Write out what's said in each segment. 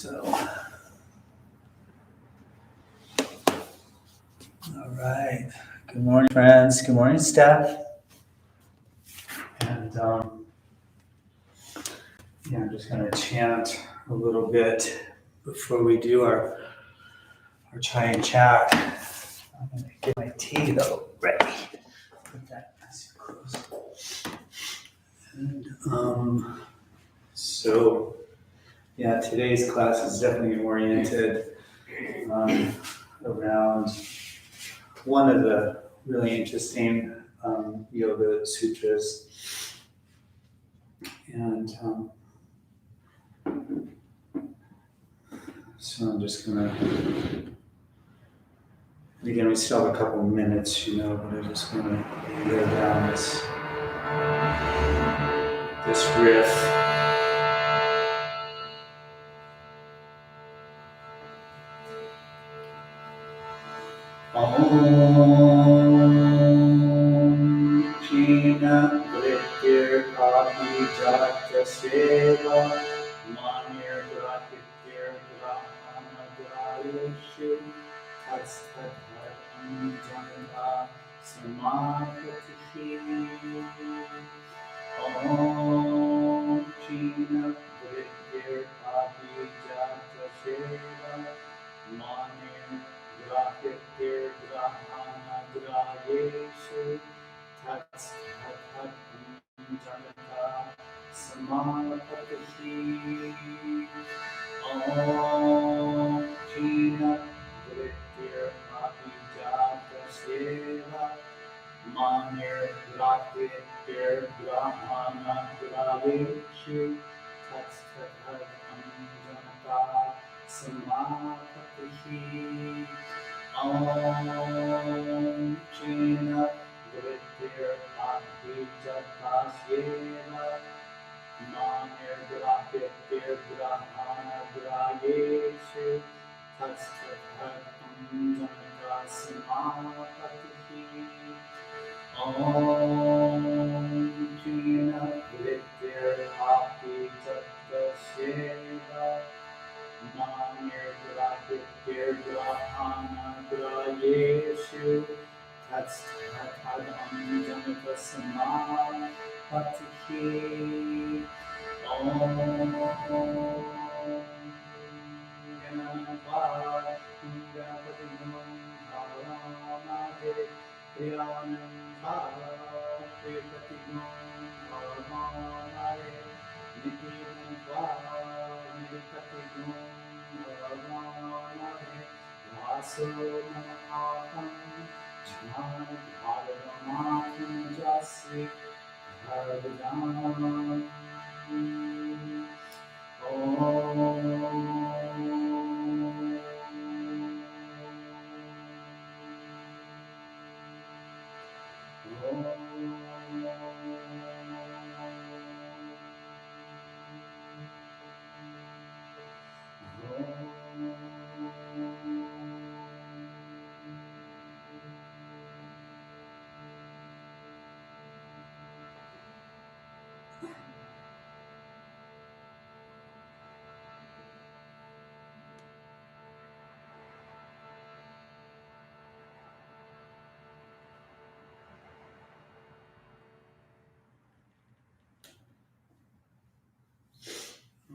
So, all right. Good morning, friends. Good morning, Steph. And I'm just going to chant a little bit before we do our chai and chat. I'm going to get my tea though ready. Put that nice and close. And today's class is definitely oriented around one of the really interesting yoga sutras. And so I'm just gonna, again, we still have a couple minutes, but I'm just gonna go down this riff. Om Jina Vritir Abhijata Seva Manir Grahitir Brahmana Grayeshu Tatsthathar Anjana Samadhatihi. Om Jina Vritir Abhijata Seva Manir Grahitir Brahmana Grayeshu Tatsthathar Anjana Samadhatihi. Om Jina Vritir Abhijata Seva Manir Grahitir Brahmana Grayeshu Tatsthathar Anjana Samadhatihi. Om Jina Vritir Abhijata Seva Manir Grahitir Brahmana Grayeshu Tatsthathar Anjana Samadhatihi. Om Jina Vritir Abhijata Seva Manir Grahitir Brahmana Grayeshu Tatsthathar Anjana Samadhatihi. Om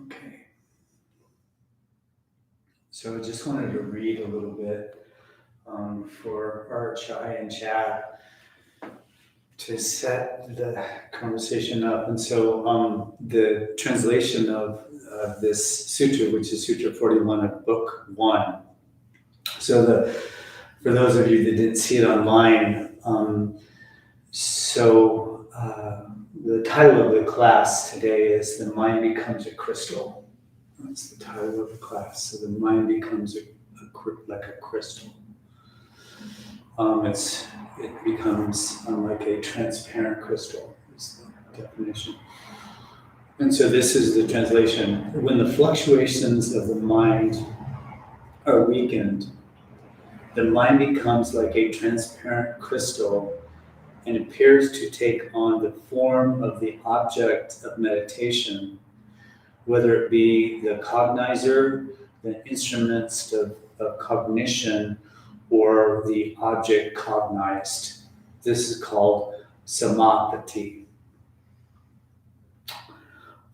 Okay. So I just wanted to read a little bit for our chai and chat to set the conversation up. And so the translation of this sutra, which is Sutra 41 of Book 1. So for those of you that didn't see it online, the title of the class today is The Mind Becomes a Crystal. That's the title of the class. So the mind becomes like a crystal. It becomes like a transparent crystal, is the definition. And so this is the translation. When the fluctuations of the mind are weakened, the mind becomes like a transparent crystal and appears to take on the form of the object of meditation, whether it be the cognizer, the instruments of cognition, or the object cognized. This is called samapati.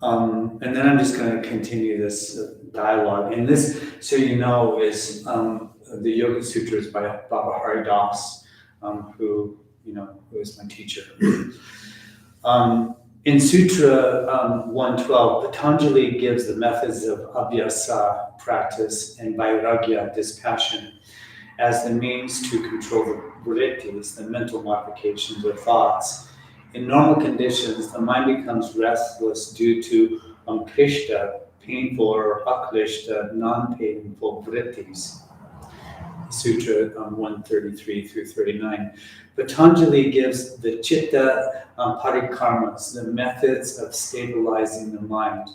And then I'm just going to continue this dialogue. And this, so you know, is the Yoga Sutras by Baba Hari Das, who is my teacher. In Sutra 112, Patanjali gives the methods of abhyasa, practice, and vairagya, dispassion, as the means to control the vrittis, the mental modifications or thoughts. In normal conditions, the mind becomes restless due to klishta, painful, or aklishta, non-painful vrittis. Sutra 133 through 39. Patanjali gives the chitta parikarmas, the methods of stabilizing the mind.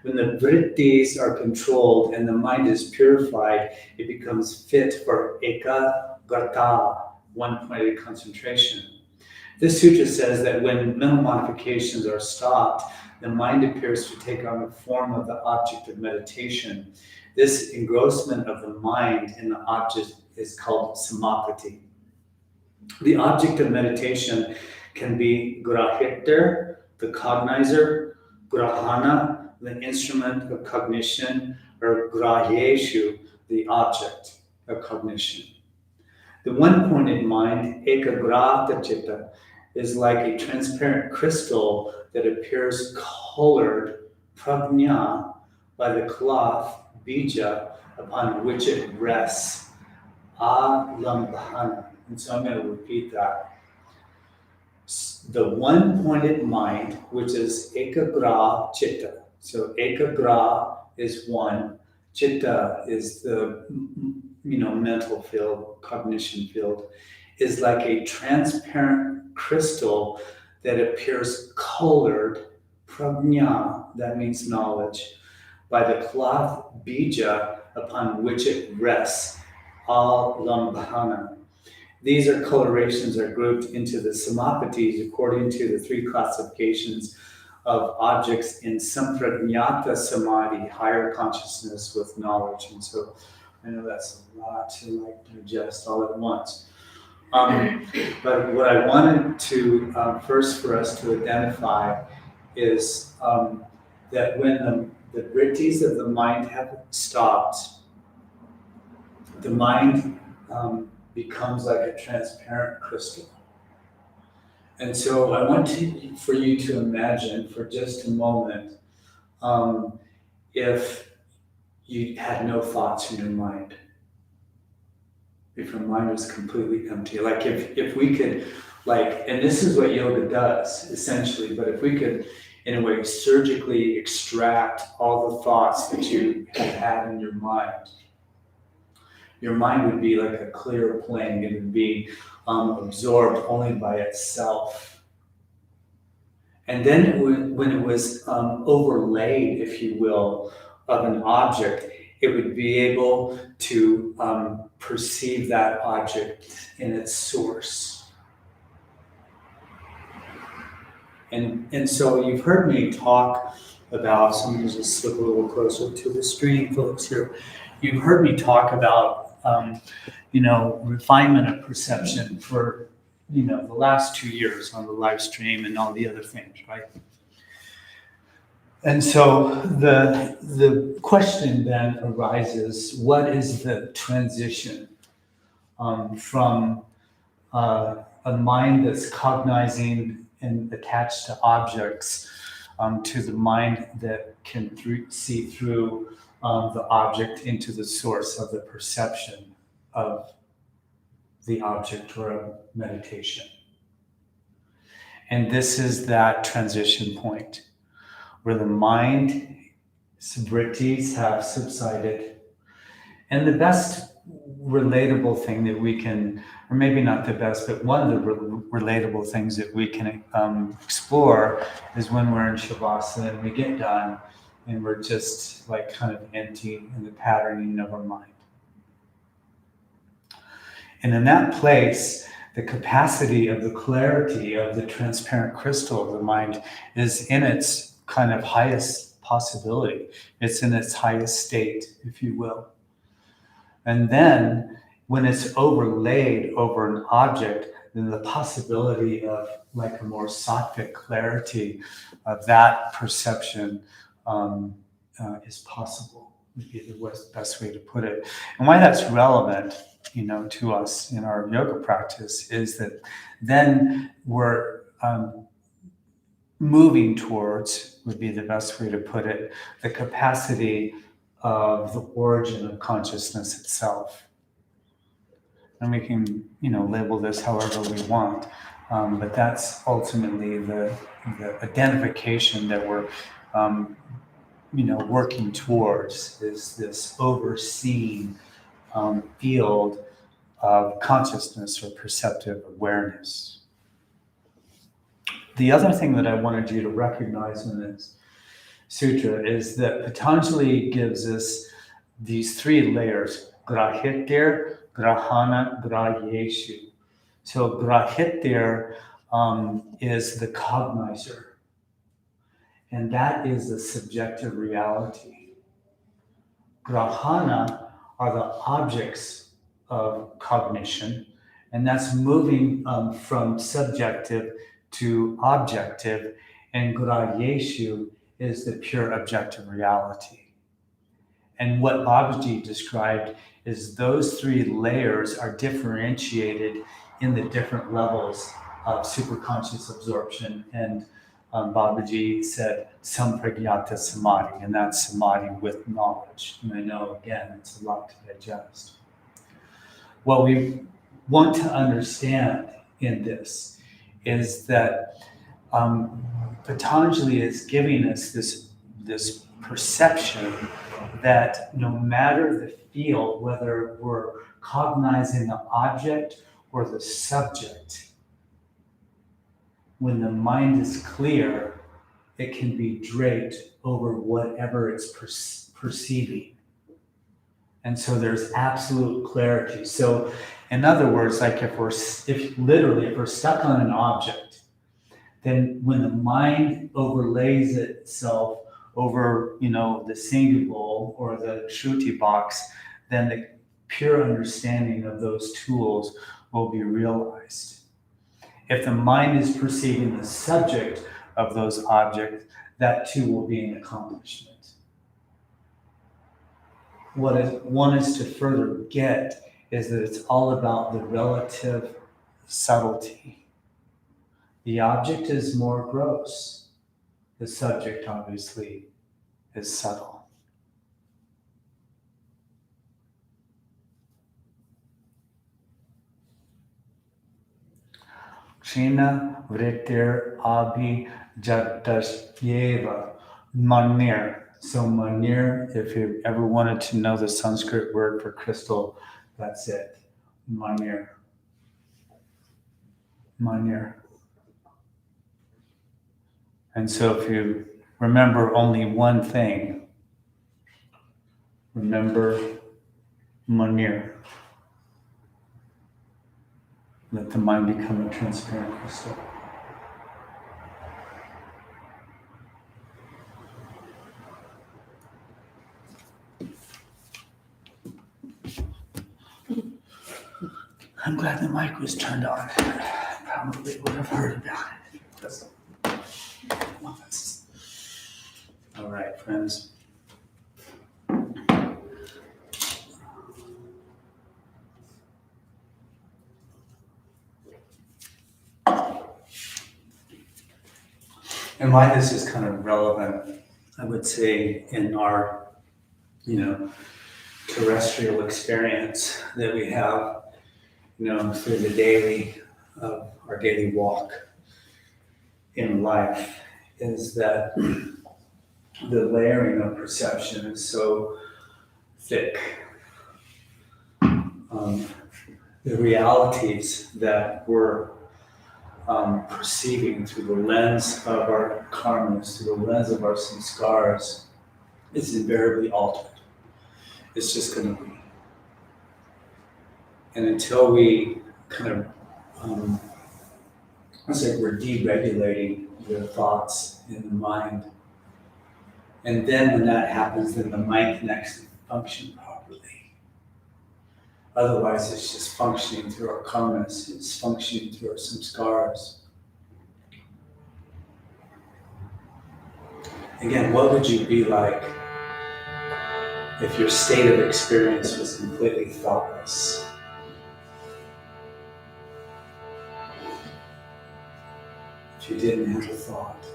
When the vrittis are controlled and the mind is purified, it becomes fit for ekagrata, one-pointed concentration. This sutra says that when mental modifications are stopped, the mind appears to take on the form of the object of meditation. This engrossment of the mind in the object is called samapati. The object of meditation can be grahiter, the cognizer, grahana, the instrument of cognition, or grahyeshu, the object of cognition. The one-pointed mind, ekagrata chitta, is like a transparent crystal that appears colored, prajna, by the cloth, bija, upon which it rests, alambhana. And so I'm going to repeat that. The one-pointed mind, which is ekagra chitta. So ekagra is one, chitta is the mental field, cognition field, is like a transparent crystal that appears colored, prajna, that means knowledge, by the cloth bija upon which it rests, alambhana. These colorations are grouped into the samapatis according to the three classifications of objects in samprajñata samadhi, higher consciousness with knowledge. And so I know that's a lot to digest all at once. But what I wanted to first for us to identify is that when the vrittis of the mind have stopped, the mind becomes like a transparent crystal. And so I want for you to imagine for just a moment if you had no thoughts in your mind. If your mind was completely empty. Like if we could, and this is what yoga does, essentially, but if we could, in a way, surgically extract all the thoughts that you have had in your mind would be like a clear plane. It would be absorbed only by itself. And then when it was overlaid, if you will, of an object, it would be able to perceive that object in its source. And so you've heard me talk about, so I'm going to just slip a little closer to the screen, folks, here. You've heard me talk about refinement of perception for, the last 2 years on the live stream and all the other things, right? And so the question then arises, what is the transition from a mind that's cognizing and attached to objects to the mind that can see through the object into the source of the perception of the object or of meditation. And this is that transition point where the mind vrittis have subsided. And the best relatable thing that we can, or maybe not the best, but one of the relatable things that we can explore is when we're in Shavasana and we get done and we're just kind of empty in the patterning of our mind. And in that place, the capacity of the clarity of the transparent crystal of the mind is in its kind of highest possibility. It's in its highest state, if you will. And then when it's overlaid over an object, then the possibility of like a more sattvic clarity of that perception is possible, would be the best way to put it. And why that's relevant, to us in our yoga practice is that then we're moving towards, would be the best way to put it, the capacity of the origin of consciousness itself. And we can, label this however we want, but that's ultimately the identification that we're, working towards, is this overseeing field of consciousness or perceptive awareness. The other thing that I wanted you to recognize in this sutra is that Patanjali gives us these three layers: grahitir, grahana, graheshu. So grahitir is the cognizer, and that is the subjective reality. Grahana are the objects of cognition, and that's moving from subjective to objective, and graheshu is the pure objective reality. And what Babaji described is those three layers are differentiated in the different levels of superconscious absorption. And Babaji said sampragyata samadhi, and that's samadhi with knowledge. And I know, again, it's a lot to digest. What we want to understand in this is that Patanjali is giving us this perception that no matter the field, whether we're cognizing the object or the subject, when the mind is clear, it can be draped over whatever it's perceiving. And so there's absolute clarity. So in other words, like if we're stuck on an object, then when the mind overlays itself over, the singha bowl or the shruti box, then the pure understanding of those tools will be realized. If the mind is perceiving the subject of those objects, that too will be an accomplishment. What I want us to further get is that it's all about the relative subtlety. The object is more gross. The subject, obviously, is subtle. Kshina vritir abhi jatasyeva manir. So manir, if you ever wanted to know the Sanskrit word for crystal, that's it. Manir. Manir. And so if you remember only one thing, remember manir. Let the mind become a transparent crystal. I'm glad the mic was turned on. Probably would have heard about it. All right, friends. And why this is kind of relevant, I would say, in our, terrestrial experience that we have, through the daily, our daily walk in life, is that the layering of perception is so thick. The realities that we're perceiving through the lens of our karmas, through the lens of our samskaras, is invariably altered. It's just going to be. And until we kind of, it's like we're deregulating the thoughts in the mind, And then when that happens, then the mind can actually function properly. Otherwise, it's just functioning through our karmas, it's functioning through our samskaras. Again, what would you be like if your state of experience was completely thoughtless? If you didn't have a thought?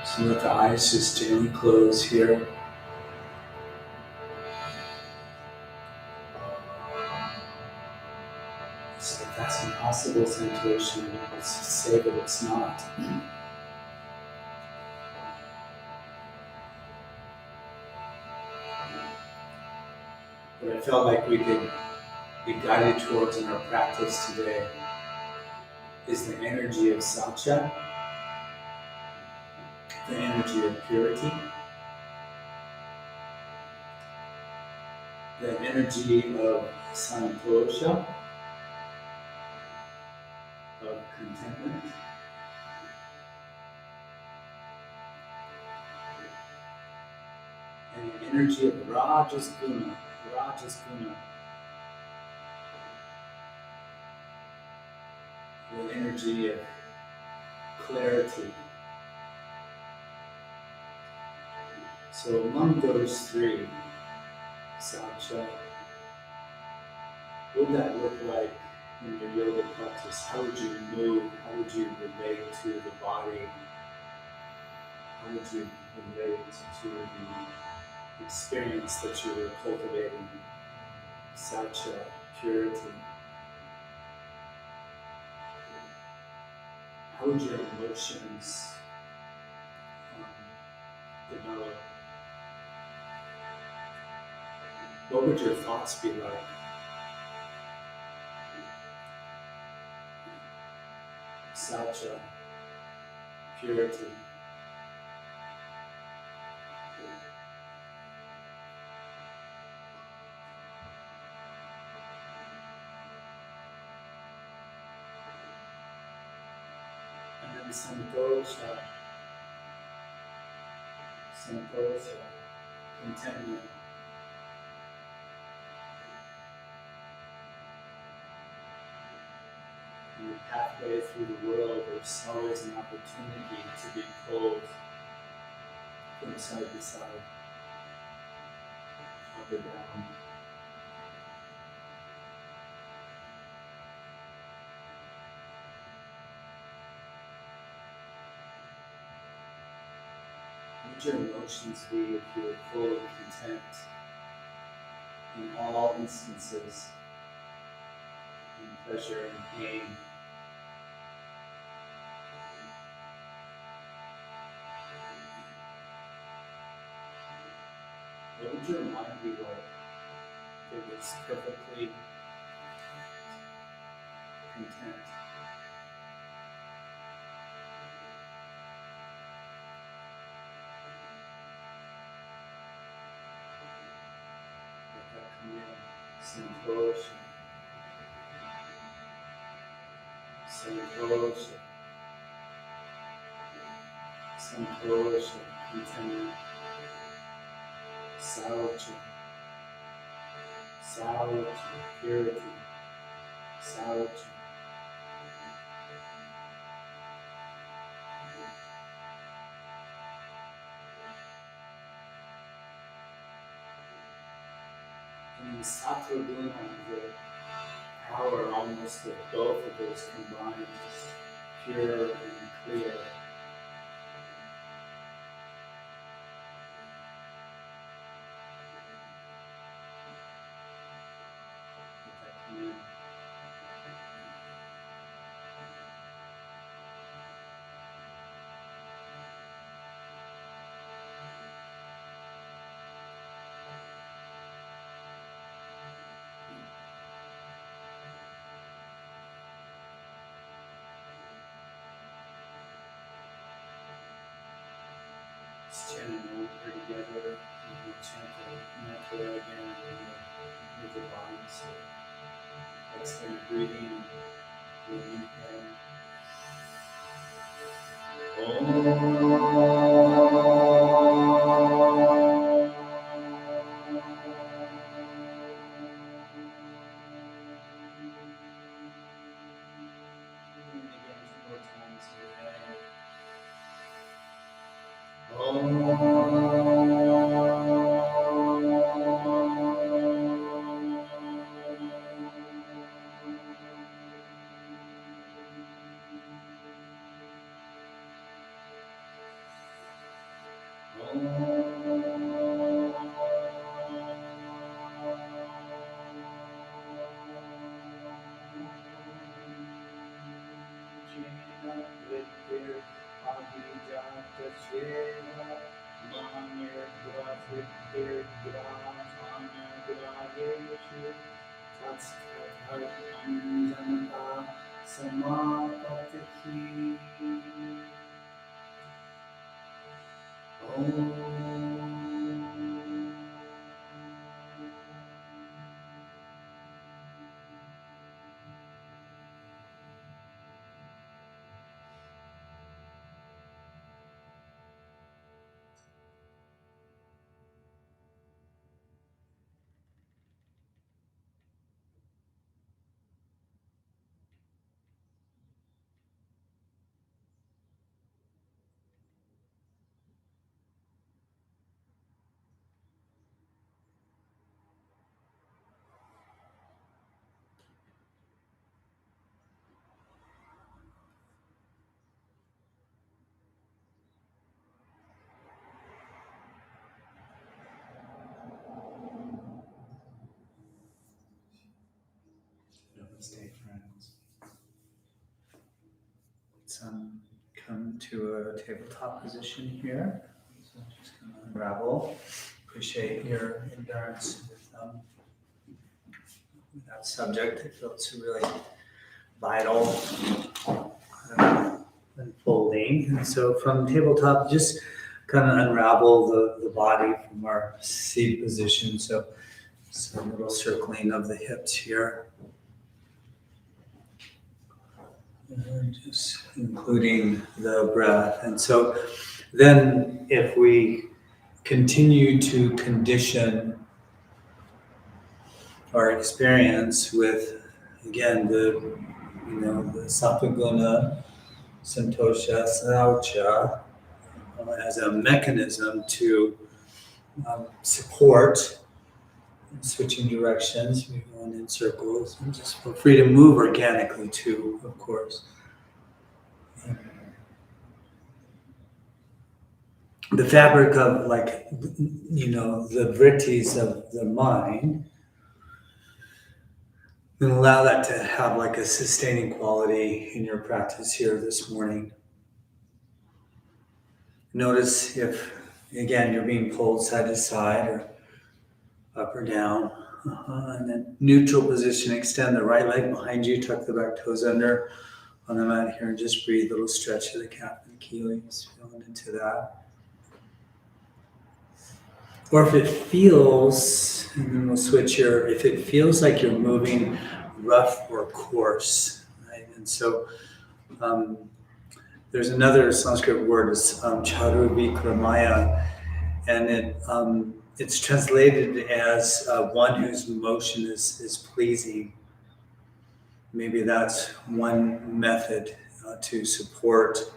So let the eyes just gently close here. So if that's impossible, santosha, let's just say that it's not. What I felt like we could be guided towards in our practice today is the energy of saucha, the energy of purity, the energy of santosha, of contentment, and the energy of guna, the energy of clarity. So among those three, saucha, what would that look like in your yoga practice? How would you move? How would you relate to the body? How would you relate to the experience that you were cultivating? Saucha, purity. How would your emotions develop? What would your thoughts be like? Saucha, purity. And then santosha, contentment. In the pathway through the world, there's always an opportunity to be pulled from side to side, up or down. What would your emotions be if you were fully content in all instances, in pleasure and pain? What would your mind be like if it was perfectly content? Let that come in. Santosha, contentment. Saucha, purity. Saucha. And in sattva guna, the power almost of both of those combined, just pure and clear. Let that come in. Let's chant an mantra together, and we'll chant the mantra again with the body. So Extend breathing. Breathing in. Namaste, friends. Let's come to a tabletop position here. So I'm just going to unravel. Appreciate your endurance with that subject. It feels really vital, unfolding. And so from tabletop, just kind of unravel the body from our seat position. So a little circling of the hips here. And just including the breath. And so then if we continue to condition our experience with, again, the sattva, guna, santosha, saucha, as a mechanism to support switching directions, we're going in circles, and just feel free to move organically too, of course. The fabric of the vrittis of the mind, and allow that to have like a sustaining quality in your practice here this morning. Notice if, again, you're being pulled side to side or up or down. And then neutral position, extend the right leg behind you, tuck the back toes under on the mat here, and just breathe, a little stretch of the calf and Achilles, feeling into that. Or if it feels, and then we'll switch here, if it feels like you're moving rough or coarse, right? And so there's another Sanskrit word, is charu vikramaya, and it's translated as one whose motion is pleasing. Maybe that's one method to support,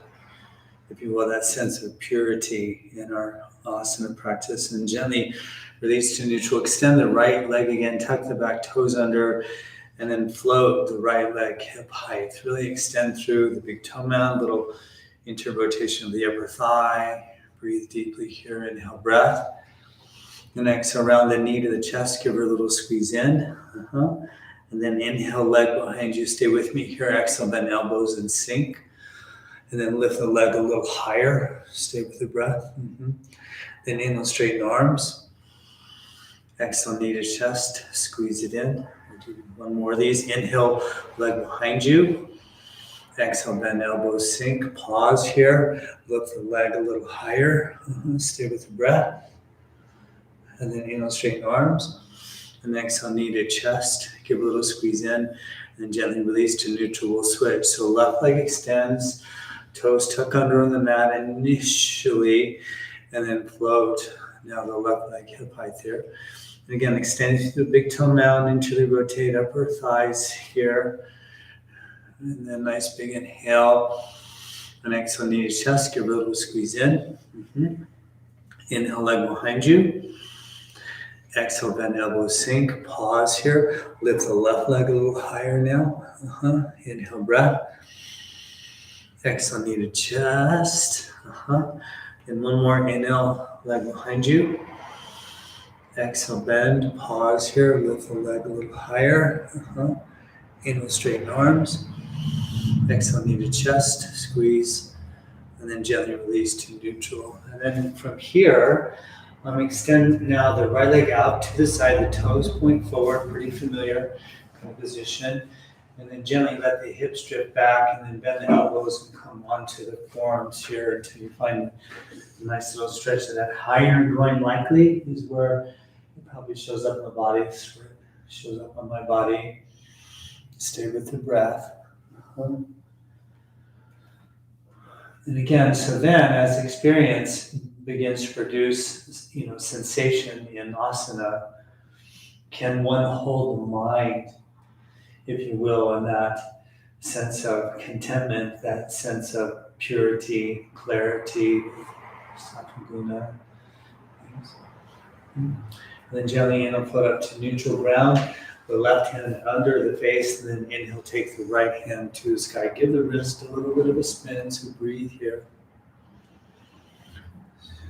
if you will, that sense of purity in our asana practice. And gently release to neutral. Extend the right leg again, tuck the back toes under, and then float the right leg hip height. Really extend through the big toe mound, little interrotation of the upper thigh. Breathe deeply here, inhale breath. And exhale around the knee to the chest, give her a little squeeze in. And then inhale, leg behind you, stay with me here. Exhale, bend elbows and sink. And then lift the leg a little higher, stay with the breath. Then inhale, straighten arms. Exhale, knee to chest, squeeze it in. We'll do one more of these. Inhale, leg behind you. Exhale, bend elbows, sink. Pause here. Lift the leg a little higher. Stay with the breath. And then inhale, straighten arms. And exhale, knee to chest. Give a little squeeze in. And gently release to neutral. We'll switch. So left leg extends. Toes tuck under on the mat initially. And then float. Now the left leg hip height there. And again, extend through the big toe mound. Internally rotate upper thighs here. And then nice big inhale. And exhale, knee to chest. Give a little squeeze in. Inhale, leg behind you. Exhale, bend elbows, sink. Pause here. Lift the left leg a little higher now. Inhale, breath. Exhale, knee to chest. And one more. Inhale, leg behind you. Exhale, bend. Pause here. Lift the leg a little higher. Inhale, straighten arms. Exhale, knee to chest. Squeeze. And then gently release to neutral. And then from here, extend now the right leg out to the side. The toes point forward. Pretty familiar kind of position. And then gently let the hips drift back. And then bend the elbows and come onto the forearms here until you find a nice little stretch. So that higher groin likely is where it probably shows up in the body. It's where it shows up on my body. Stay with the breath. And again, so then as experience begins to produce, sensation in asana, can one hold the mind, if you will, in that sense of contentment, that sense of purity, clarity, sattva, guna. And then gently inhale, float up to neutral ground. The left hand under the face, and then inhale, take the right hand to the sky. Give the wrist a little bit of a spin, so breathe here.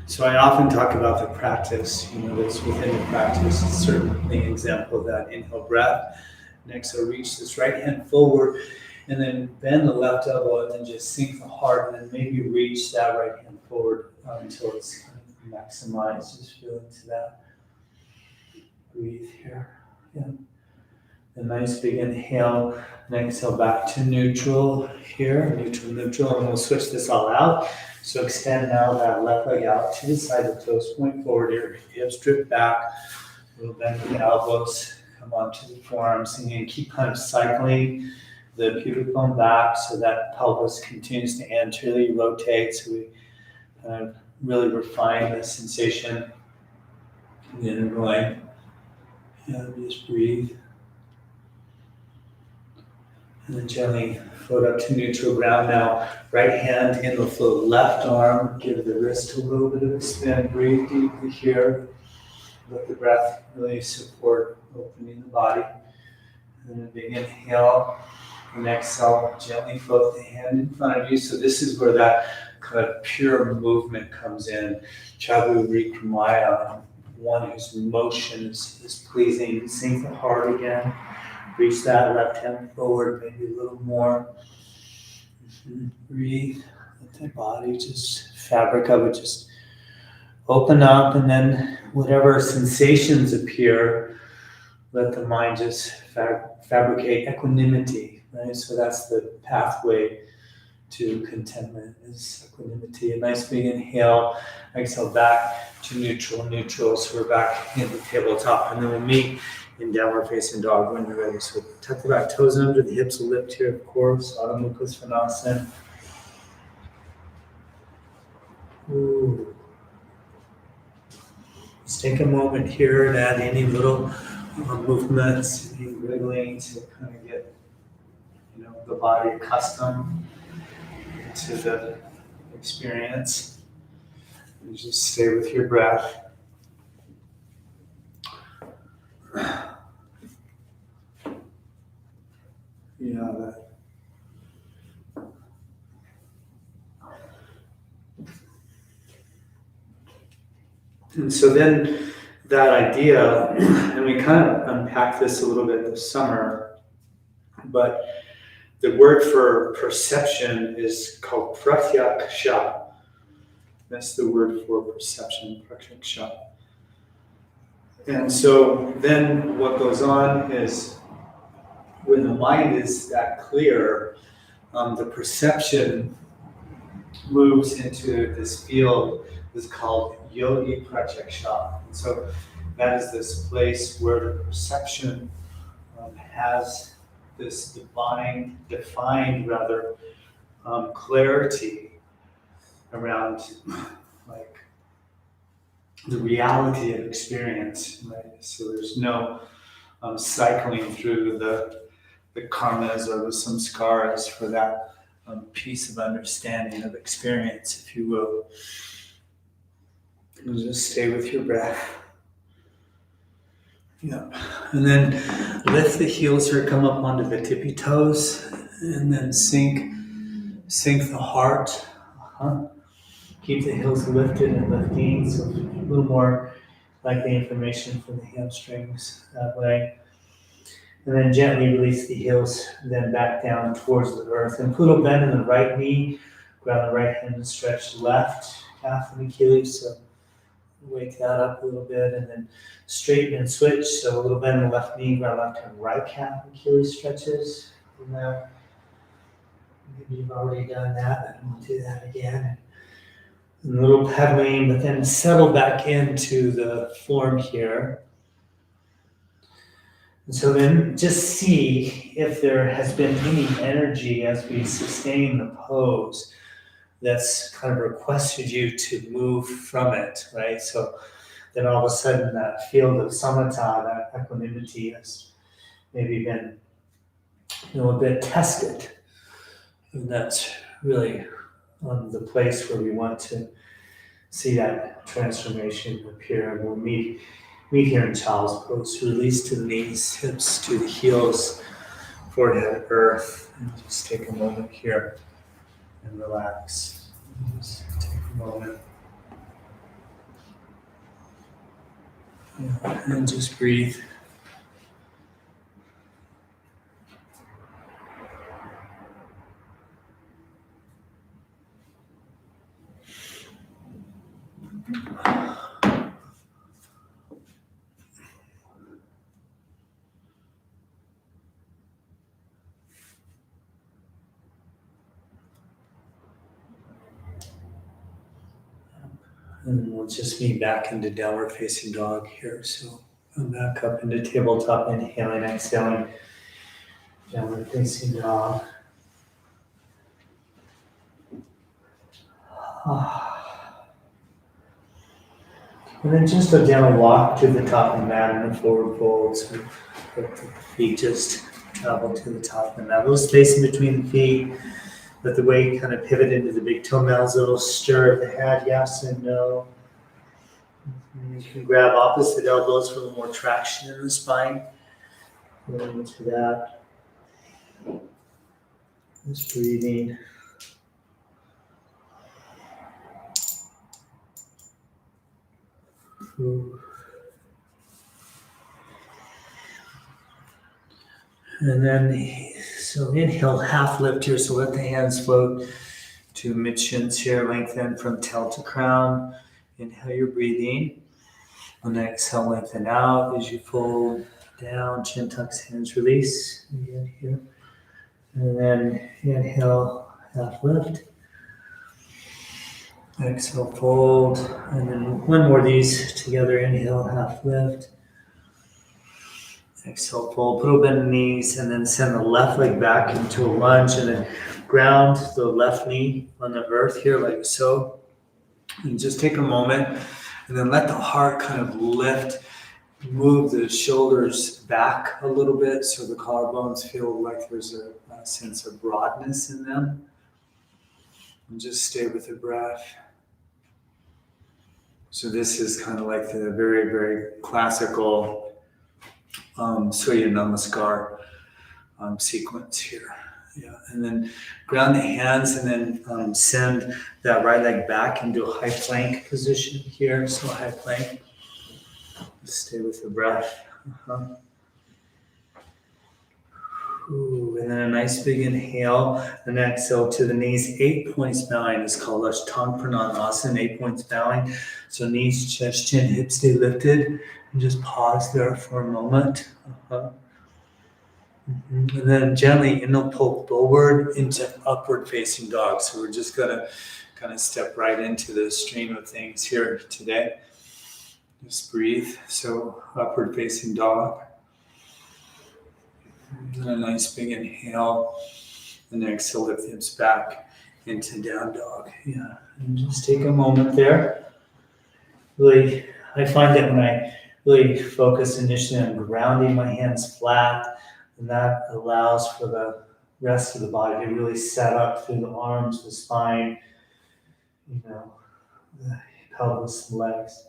So I often talk about the practice, that's within the practice. It's certainly an example of that. Inhale, breath. Next, so reach this right hand forward, and then bend the left elbow, and then just sink the heart, and then maybe reach that right hand forward until it's kind of maximized. Just feel into that. Breathe here. Yeah. A nice big inhale, and exhale back to neutral here, neutral, and we'll switch this all out. So extend now that left leg out to the side, the toes point forward here, hips drift back, little bend of the elbows, come onto the forearms, and you keep kind of cycling the pubic bone back so that pelvis continues to anteriorly rotate, so we kind of really refine the sensation in the inner groin. Yeah, just breathe. And then gently float up to neutral ground now. Right hand in the float, left arm. Give the wrist a little bit of a spin. Breathe deeply here. Let the breath really support opening the body. And then a big inhale. And exhale, gently float the hand in front of you. So this is where that kind of pure movement comes in. Chabu Rikramaya, one whose motion is pleasing. Sink the heart again. Reach that left hand forward, maybe a little more. Breathe. Let the body, just fabric of it, just open up, and then whatever sensations appear, let the mind just fabricate equanimity, right? So that's the pathway to contentment, is equanimity. A nice big inhale, exhale back to neutral. So we're back in the tabletop, and then we'll meet in downward facing dog when you're ready. So tuck the back toes under, the hips will lift here, of course. Adho Mukha Svanasana. Ooh. Just take a moment here and add any little movements, any wiggling to kind of get the body accustomed to the experience. And just stay with your breath. That. And so then that idea, and we kind of unpacked this a little bit this summer, but the word for perception is called pratyaksha. That's the word for perception, pratyaksha. And so then what goes on is, when the mind is that clear, the perception moves into this field that's called yogi pratyaksha. So That is this place where the perception has this defined clarity around like the reality of experience, right? So there's no cycling through the karmas or the samskaras for that piece of understanding of experience, if you will. And just stay with your breath. Yeah. And then lift the heels here, come up onto the tippy toes, and then sink the heart. Keep the heels lifted and lifting, so a little more like the information for the hamstrings that way. And then gently release the heels, then back down towards the earth. And put a bend in the right knee, grab the right hand and stretch the left calf and Achilles. So wake that up a little bit, and then straighten and switch. So a little bend in the left knee, grab left hand, right calf and Achilles stretches. From there. Maybe you've already done that, but we'll do that again. And a little pedaling, but then settle back into the form here. And so then just see if there has been any energy as we sustain the pose that's kind of requested you to move from it, right? So then all of a sudden that field of samatha, that equanimity has maybe been, a bit tested. And that's really the place where we want to see that transformation appear. And we'll meet here in child's pose. Release to the knees, hips to the heels, forehead, earth. And just take a moment here and relax. Just take a moment. And just breathe. And we'll just meet back into downward facing dog here. So come back up into tabletop, inhaling, exhaling, downward facing dog. And then just a gentle walk to the top of the mat in the forward fold. So let the feet just travel to the top of the mat. A little space in between the feet. Let the weight kind of pivot into the big toenails, a little stir of the head, yes and no. And you can grab opposite elbows for a little more traction in the spine. Going into that. Just breathing. And then, so inhale, half lift here. So let the hands float to mid shins here. Lengthen from tail to crown. Inhale your breathing. And then exhale, lengthen out as you fold down. Chin tucks, hands release. Again here. And then inhale, half lift. Exhale, fold. And then one more of these together. Inhale, half lift. Exhale, fold, put a bend in the knees, and then send the left leg back into a lunge, and then ground the left knee on the earth here like so. And just take a moment, and then let the heart kind of lift, move the shoulders back a little bit so the collarbones feel like there's a sense of broadness in them. And just stay with the breath. So this is kind of like the very, very classical Surya Namaskar sequence here. Yeah, and then ground the hands, and then send that right leg back into a high plank position here. So high plank. Stay with the breath. Ooh, and then a nice big inhale, and exhale to the knees. 8 points bowing is called Ashtanga Pranayama, 8 points bowing. So knees, chest, chin, hips stay lifted. And just pause there for a moment. And then gently inhale, pull forward into upward facing dog. So we're just going to kind of step right into the stream of things here today. Just breathe. So upward facing dog. And a nice big inhale. And exhale, lift the hips back into down dog. Yeah. And just take a moment there. Really, I find that when I really focus initially on grounding my hands flat, and that allows for the rest of the body to really set up through the arms, the spine, the pelvis, the legs.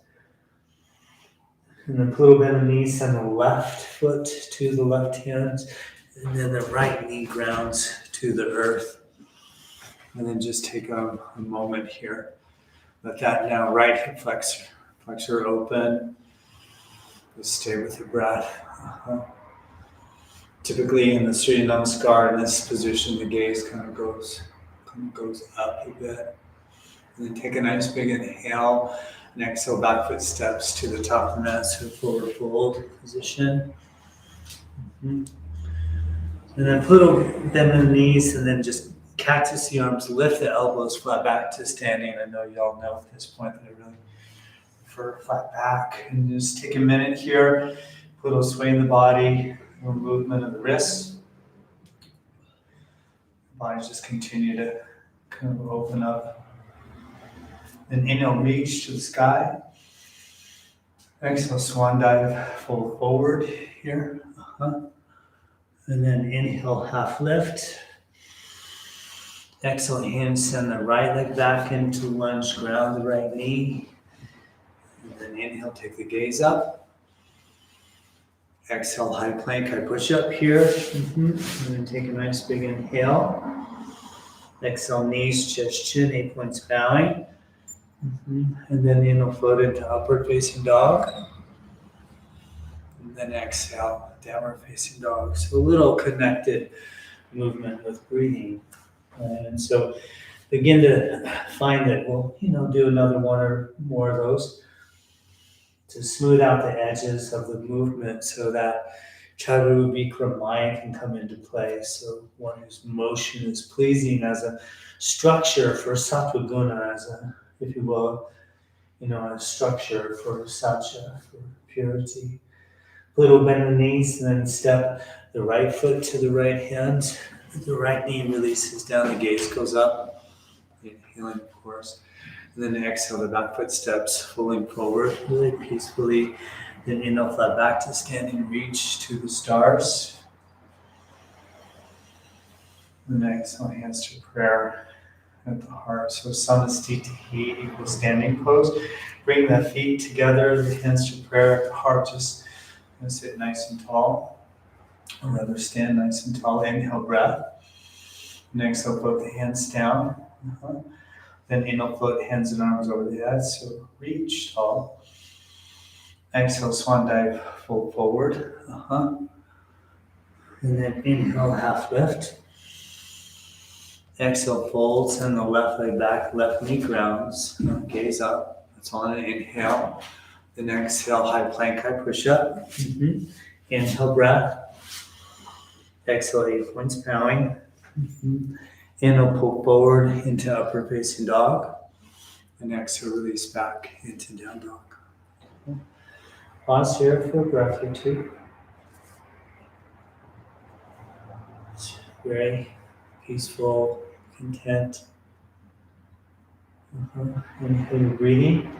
And then put a bend in the knees, send the left foot to the left hand, and then the right knee grounds to the earth. And then just take a moment here. Let that now right hip flexor open. Just stay with the breath. Typically in the Surya Namaskar, in this position, the gaze kind of goes up a bit. And then take a nice big inhale. And exhale, back foot steps to the top of the mat, so forward fold position. And then put a bend in the knees, and then just cactus the arms, lift the elbows flat back to standing. I know you all know at this point that I really prefer flat back. And just take a minute here, put a little sway in the body, a little movement of the wrists. The body just continue to kind of open up. Then inhale, reach to the sky. Exhale, swan dive, fold forward here. And then inhale, half lift. Exhale, hands send the right leg back into lunge, ground the right knee. And then inhale, take the gaze up. Exhale, high plank, high push up here. And then take a nice big inhale. Exhale, knees, chest, chin, 8 points bowing. And then inhale, float into upward facing dog. And then exhale, downward facing dog. So a little connected movement with breathing. And so begin to find that we'll, do another one or more of those to smooth out the edges of the movement so that Charu Vikramaya can come into play. So one whose motion is pleasing as a structure for sattva guna, as a, if you will, a structure for saucha, for purity. Little bend in the knees, and then step the right foot to the right hand. The right knee releases down, the gaze goes up. Inhaling, of course. And then exhale, the back foot steps, falling forward really peacefully. Then inhale, flat back to standing, reach to the stars. And then exhale, hands to prayer at the heart. So samastitihi equals standing pose. Bring the feet together, the hands to prayer at the heart. Just sit nice and tall, or rather stand nice and tall. Inhale, breath. And exhale, float the hands down. Then inhale, float hands and arms over the head. So reach tall. Exhale, swan dive, fold forward. And then inhale, half lift. Exhale, fold, send the left leg back, left knee grounds, gaze up. That's on an inhale. Then exhale, high plank, high push up. Inhale, breath. Exhale, 8 points bowing. Inhale, pull forward into upward facing dog. And exhale, release back into down dog. Pause here for a breath or two. It's very peaceful, content. Inhale, breathing.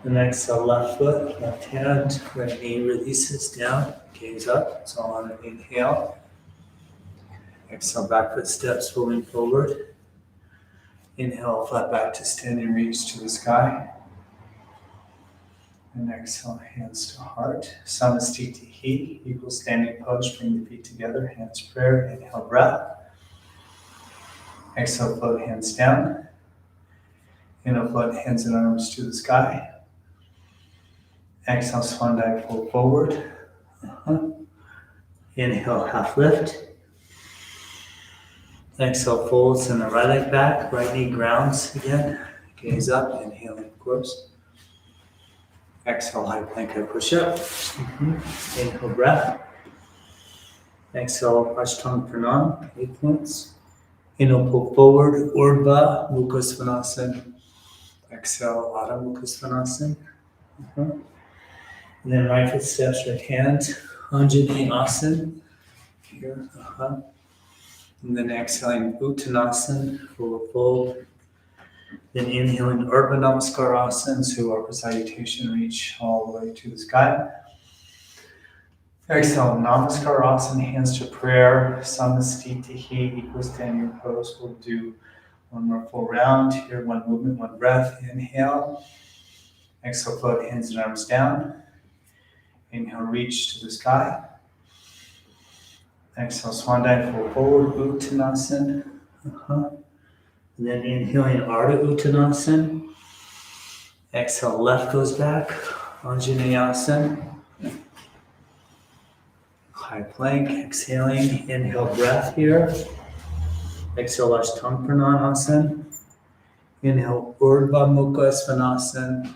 And exhale, left foot, left hand, right knee releases down, gaze up. It's all on an inhale. Exhale, back foot steps, folding forward. Inhale, flat back to standing, reach to the sky. And exhale, hands to heart. Samastitihi equals standing pose. Bring the feet together, hands prayer. Inhale, breath. Exhale, float hands down. Inhale, float hands and arms to the sky. Exhale, swan dive, fold forward. Inhale, half lift. Exhale, fold, send the right leg back, right knee grounds again. Gaze up, inhaling, of course. Exhale, high plank, high push up. Inhale, breath. Exhale, Ashtanga Pranayama, 8 points. Inhale, pull forward, Urdhva Mukha Svanasana. Exhale, Adho Mukha Svanasana. And then right foot steps, right hand, Anjali asana. Here, And then exhaling Uttanasana, forward fold. Then inhaling Urdhva Namaskar asana, so upper salutation, reach all the way to the sky. Exhale, Namaskar asana, hands to prayer, Samastitihi, equal standing pose. We'll do one more full round here, one movement, one breath. Inhale. Exhale, float hands and arms down. Inhale, reach to the sky. Exhale, swan dive, full forward, Uttanasana. And then inhaling Ardha Uttanasana. Exhale, left goes back, Anjaneyasana. High plank, exhaling, inhale breath here. Exhale, Ashtanga Pranayama. Inhale, Urdhva Mukha Svanasana.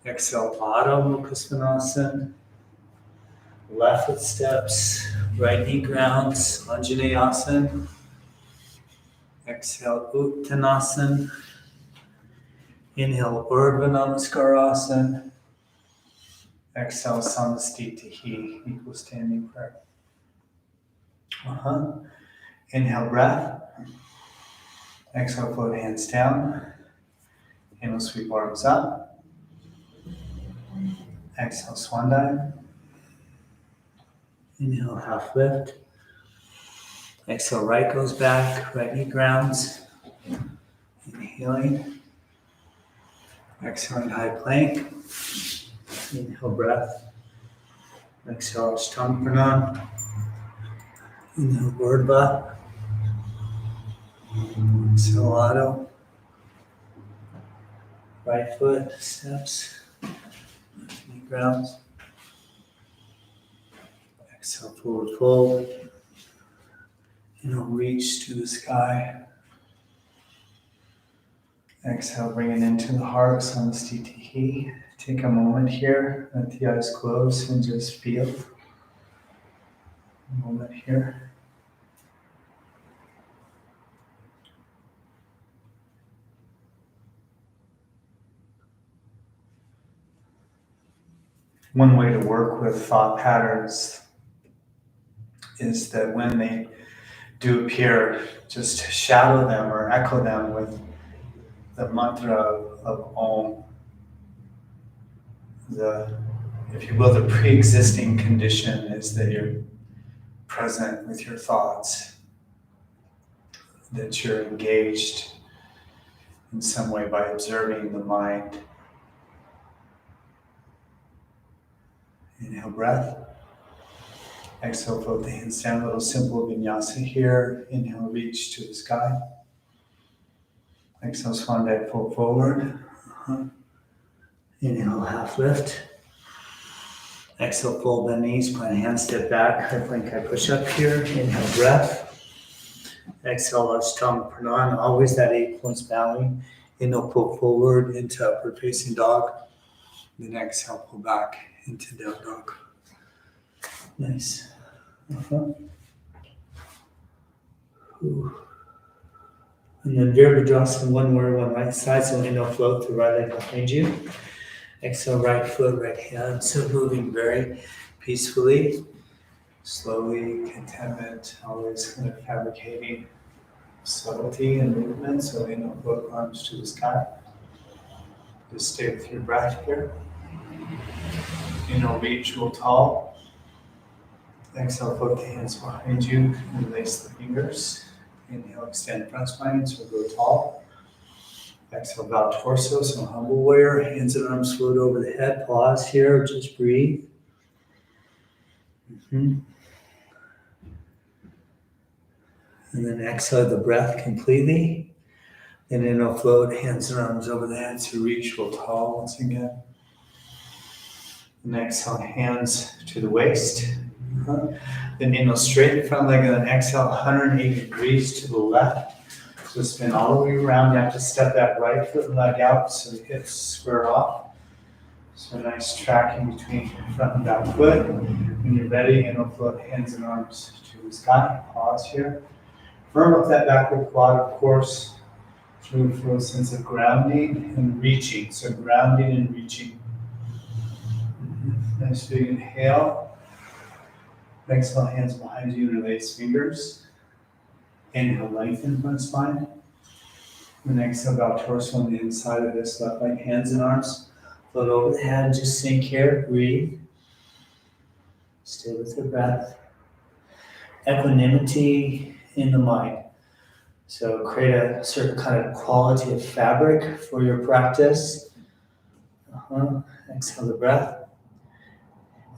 Exhale, Adho Mukha Svanasana. Left foot steps, right knee grounds, Anjaneyasana. Exhale, Uttanasana. Inhale, Urdhva Namaskar. Exhale, Samastitihi, equal standing prayer. Inhale, breath. Exhale, float hands down. Inhale, sweep arms up. Exhale, swan dive. Inhale, half lift. Exhale, right goes back, right knee grounds. Inhaling. Exhaling, high plank. Inhale, breath. Exhale, Ashtanga Pranayama. Inhale, Urdhva. Exhale, Adho. Right foot steps. Knee grounds. Exhale, forward fold. Inhale, reach to the sky. Exhale, bring it into the heart, Samastitihi. Take a moment here, let the eyes close and just feel. A moment here. One way to work with thought patterns is that when they do appear, just shadow them or echo them with the mantra of Om. If you will, the pre-existing condition is that you're present with your thoughts, that you're engaged in some way by observing the mind. Inhale, breath. Exhale, float the hands down. A little simple vinyasa here. Inhale, reach to the sky. Exhale, swan dive, fold forward. Inhale, half lift. Exhale, fold the knees, plant hand, step back. High plank, high push up here. Inhale, breath. Exhale, Ashtanga Pranayama. Always that 8 points bowing. Inhale, pull forward into upward facing dog. Then exhale, pull back into down dog. Nice. And then Virabhadrasana, one more, one right side. So inhale, float the right leg behind you. Exhale, right foot, right hand. So moving very peacefully, slowly, contentment, always kind of fabricating subtlety and movement. So inhale, float arms to the sky. Just stay with your breath here. Inhale, reach, roll tall. Exhale, float the hands behind you and lace the fingers. Inhale, extend front spine, so go tall. Exhale, bow torso, so humble warrior. Hands and arms float over the head. Pause here, just breathe. And then exhale the breath completely. And inhale, float, hands and arms over the head, so reach, roll tall once again. And exhale, hands to the waist. Then inhale, straighten front leg, and then exhale, 180 degrees to the left. So spin all the way around. You have to step that right foot and leg out so the hips square off. So nice tracking between front and back foot. When you're ready, inhale, float hands and arms to the sky. Pause here. Firm up that backward quad, of course. Through for a sense of grounding and reaching. So grounding and reaching. Nice big inhale. Exhale, hands behind you, interlace fingers. Inhale, lengthen front spine. And exhale, bow torso on the inside of this left leg, hands and arms. Float over the head, just sink here, breathe. Stay with your breath. Equanimity in the mind. So create a certain kind of quality of fabric for your practice. Exhale the breath.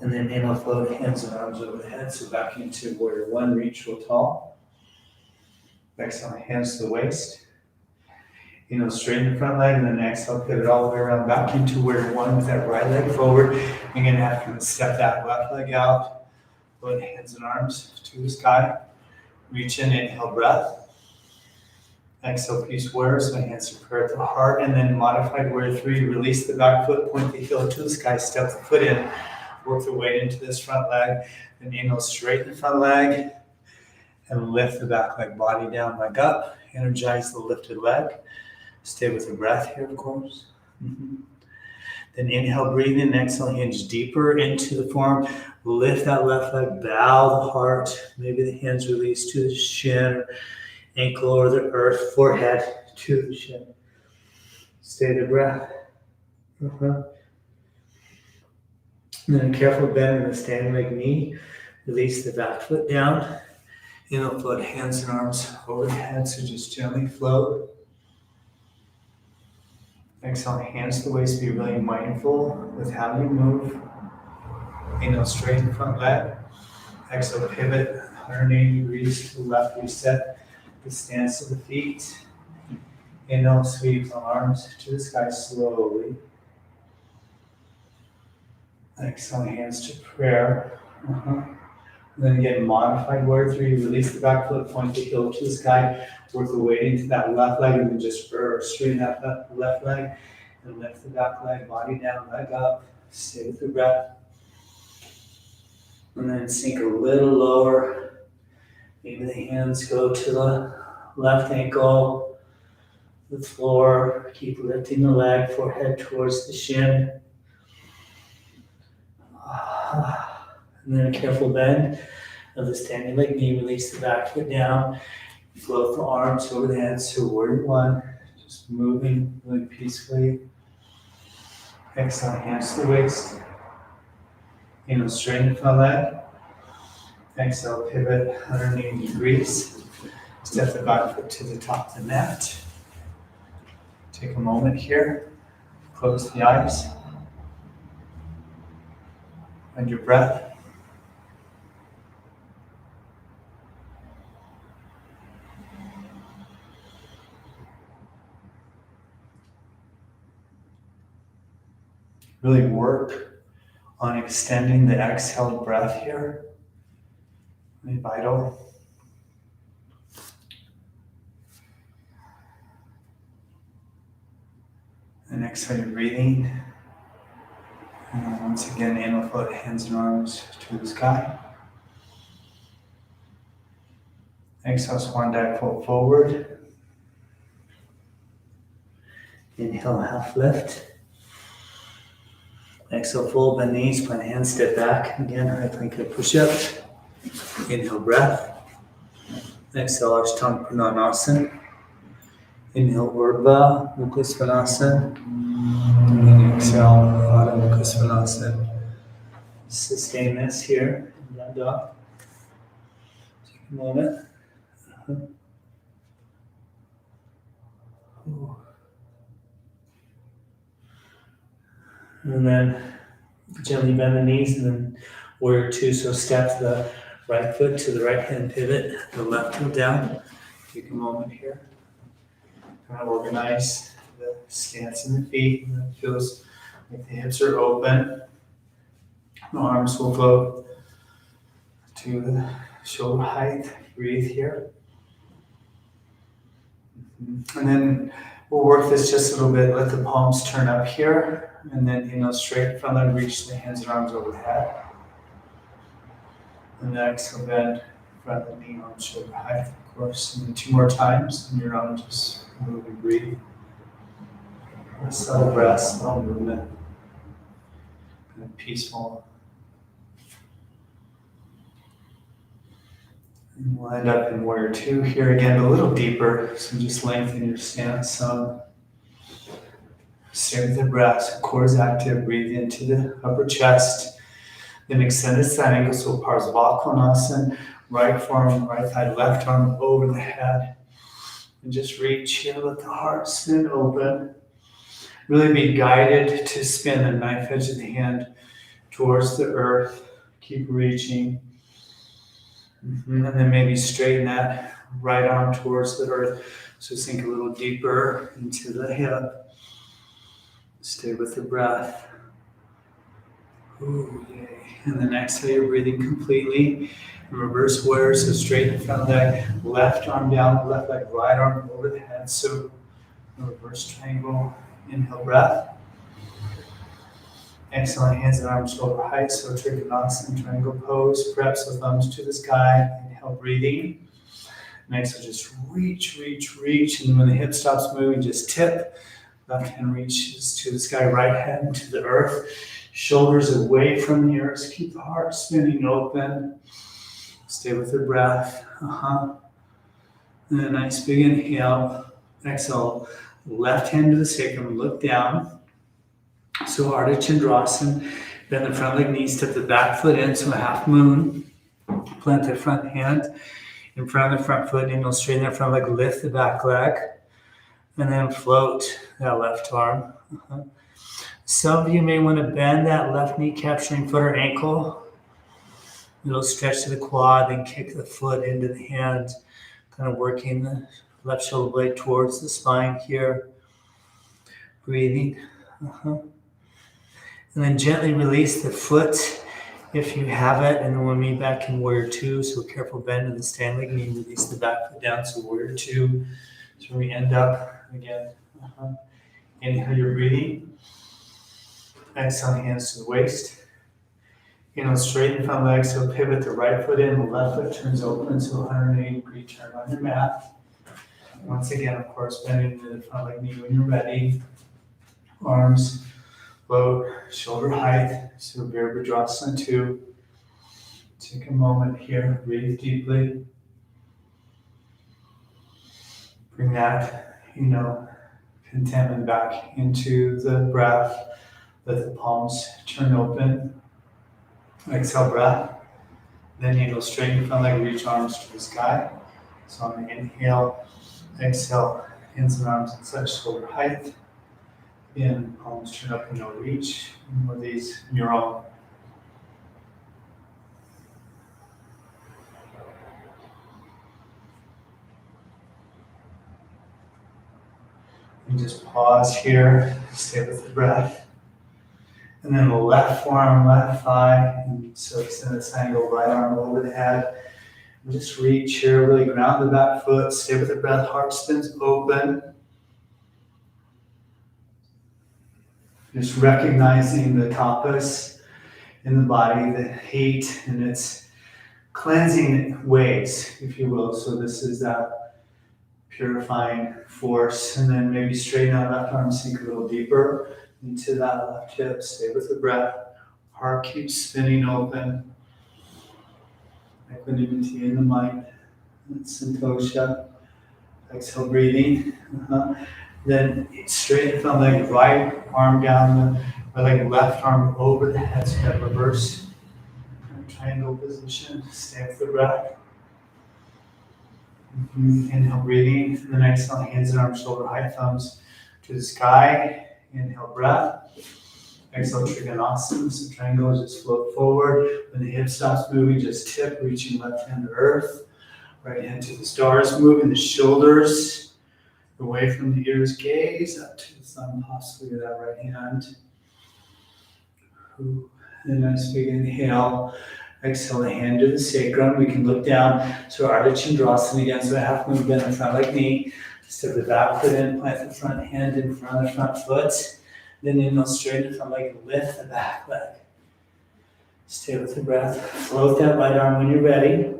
And then inhale, float hands and arms over the head. So back into warrior one, reach real tall. Exhale, hands to the waist. Inhale, straighten the front leg, and then exhale, pivot all the way around back into warrior one with that right leg forward. You're gonna have to step that left leg out. Float hands and arms to the sky. Reach in, inhale, breath. Exhale, peace warrior, so hands to prayer at the heart, and then modified warrior three, release the back foot, point the heel to the sky, step the foot in, work the weight into this front leg, then inhale, straighten the front leg, and lift the back leg, body down, leg up, energize the lifted leg. Stay with the breath here, of course. Then inhale, breathe in, exhale, hinge deeper into the form, lift that left leg, bow the heart, maybe the hands release to the shin, or ankle or the earth, forehead to the shin. Stay the breath. And then a careful bend in the standing leg knee. Release the back foot down. Inhale, float hands and arms over the head, so just gently float. Exhale, hands to the waist, be really mindful with how you move. Inhale, straighten front leg. Exhale, pivot 180 degrees to the left, reset the stance of the feet. Inhale, sweep the arms to the sky slowly. Exhale, hands to prayer. And then again, modified warrior three, release the back foot, point the heel to the sky, work the weight into that left leg, and then just straighten that left leg, and lift the back leg, body down, leg up, stay with the breath. And then sink a little lower. Maybe the hands go to the left ankle, the floor, keep lifting the leg, forehead towards the shin. And then a careful bend of the standing leg knee, release the back foot down, float the arms over the hands to warrior one, just moving really peacefully. Exhale, hands to the waist. Inhale, straighten the front leg. Exhale, pivot 180 degrees. Step the back foot to the top of the mat. Take a moment here, close the eyes. And your breath. Really work on extending the exhaled breath here. Really vital. And exhale your breathing. And once again, inhale, float hands and arms to the sky. Exhale, swan dive, fold forward. Inhale, half lift. Exhale, fold, bend knees, plant hands, step back. Again, high plank or push-up. Inhale, breath. Exhale, Ashtanga Pranayama. Inhale, Urdhva Mukha Svanasana. And then exhale, Adho Mukha Svanasana. Sustain this here in that dog. Take a moment. And then gently bend the knees, and then warrior two. So step the right foot to the right hand pivot, the left foot down. Take a moment here. Kind of organize the stance in the feet. And it feels like the hips are open. The arms will go to the shoulder height. Breathe here. And then we'll work this just a little bit. Let the palms turn up here. And then inhale, straight front leg, reach the hands and arms overhead. And then exhale, bend front leg, knee, arms, shoulder height, of course. And then 2 more times. And your arms just move and breathe. A subtle breath, small movement. and peaceful. And we'll end up in warrior two here again, a little deeper. So just lengthen your stance some. Stay with the breath. So core is active. Breathe into the upper chest. Then extend the side ankle, so Parsvakonasana. Right forearm, right thigh, left arm over the head. And just reach here. Let the heart spin open. Really be guided to spin the knife edge of the hand towards the earth. Keep reaching. And then maybe straighten that right arm towards the earth. So sink a little deeper into the hip. Stay with the breath. Ooh, yay. And then exhale, you're breathing completely. Reverse warrior, so straighten the front leg, left arm down, left leg, right arm over the head. So reverse triangle, inhale, breath. Exhale, hands and arms shoulder height, so Trikonasana, triangle pose. Perhaps the thumbs to the sky, inhale, breathing. Next, so just reach, and when the hip stops moving, just tip. Left hand reaches to the sky, right hand to the earth. Shoulders away from the earth. Keep the heart spinning open. Stay with the breath. And a nice big inhale. Exhale. Left hand to the sacrum. Look down. So Ardha Chandrasana. Bend the front leg, knees, step the back foot in. So a half moon. Plant the front hand in front of the front foot. And you'll straighten that front leg. Lift the back leg. And then float that left arm. Some of you may want to bend that left knee, capturing foot or ankle. A little stretch to the quad, then kick the foot into the hand, kind of working the left shoulder blade towards the spine here. Breathing. And then gently release the foot if you have it. And then we'll meet back in warrior two. So careful bend in the stand leg knee. Release the back foot down. So warrior two. So we end up again. Inhale, you're breathing. Exhale, hands to the waist. Inhale, straighten front leg, so pivot the right foot in, the left foot turns open, so 180-degree turn on your mat. Once again, of course, bending into the front leg knee when you're ready. Arms float, shoulder height, so Virabhadrasana 2. Take a moment here, breathe deeply. Bring that, contentment back into the breath. Let the palms turn open. Exhale, breath. Then you'll straighten front leg, reach arms to the sky. So on the inhale, exhale, hands and arms inside shoulder height. Again, palms turn up and no reach. More of these on your own. And just pause here, stay with the breath. And then the left forearm, left thigh, and so extend this angle, right arm over the head. And just reach here, really ground the back foot, stay with the breath, heart spins open. Just recognizing the tapas in the body, the heat, and its cleansing ways, if you will. So this is that purifying force. And then maybe straighten out left arm, sink a little deeper into that left hip. Stay with the breath. Heart keeps spinning open. Equanimity in the mind. That's santosha. Exhale, breathing. Then straighten front leg, right arm down, the right leg, left arm over the head. So that reverse triangle position. Stay with the breath. Inhale, breathing. And then exhale, hands and arms, shoulder height, thumbs to the sky. Inhale, breath. Exhale, Trikonasana. So triangle, just float forward. When the hip stops moving, just tip, reaching left hand to earth. Right hand to the stars, moving the shoulders away from the ears, gaze up to the thumb, possibly with that right hand. And a nice big inhale. Exhale, the hand to the sacrum. We can look down. So Ardha Chandrasana again. So a half moon, bend the front leg knee. Step the back foot in, plant the front hand in front of the front foot. Then inhale, straighten the front leg, lift the back leg. Stay with the breath. Float that right arm when you're ready.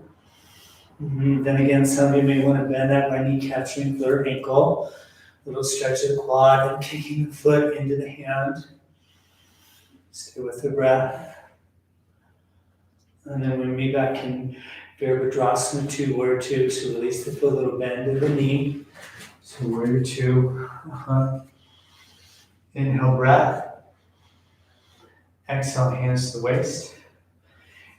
Then again, some of you may want to bend that right knee, capturing foot or ankle. A little stretch of the quad and kicking the foot into the hand. Stay with the breath. And then when we meet back in Virabhadrasana 2, warrior 2, so release the foot, little bend of the knee. So warrior 2. Inhale, breath. Exhale, hands to the waist.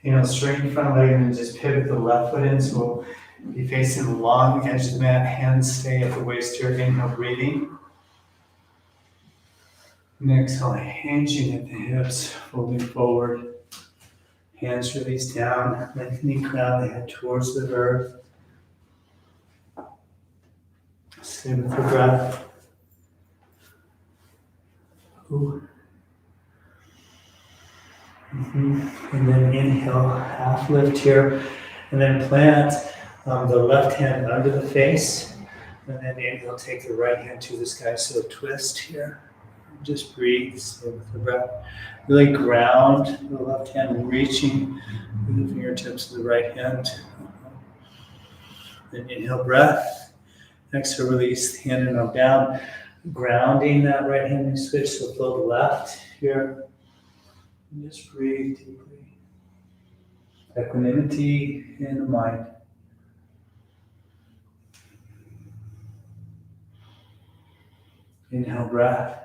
Inhale, straighten front leg and then just pivot the left foot in. So we'll be facing the long edge of the mat. Hands stay at the waist here. Inhale, breathing. And exhale, hinging at the hips, folding forward. Hands release down, lengthening crown, the head towards the earth. Stay with the breath. Ooh. And then inhale, half lift here. And then plant the left hand under the face. And then inhale, take the right hand to the sky. So twist here. Just breathe, stay with the breath. Really ground the left hand, reaching with the fingertips to the right hand. Then inhale, breath. Exhale, release the hand and arm down. Grounding that right hand and switch, so flow the left here. And just breathe deeply. Equanimity in the mind. Inhale, breath.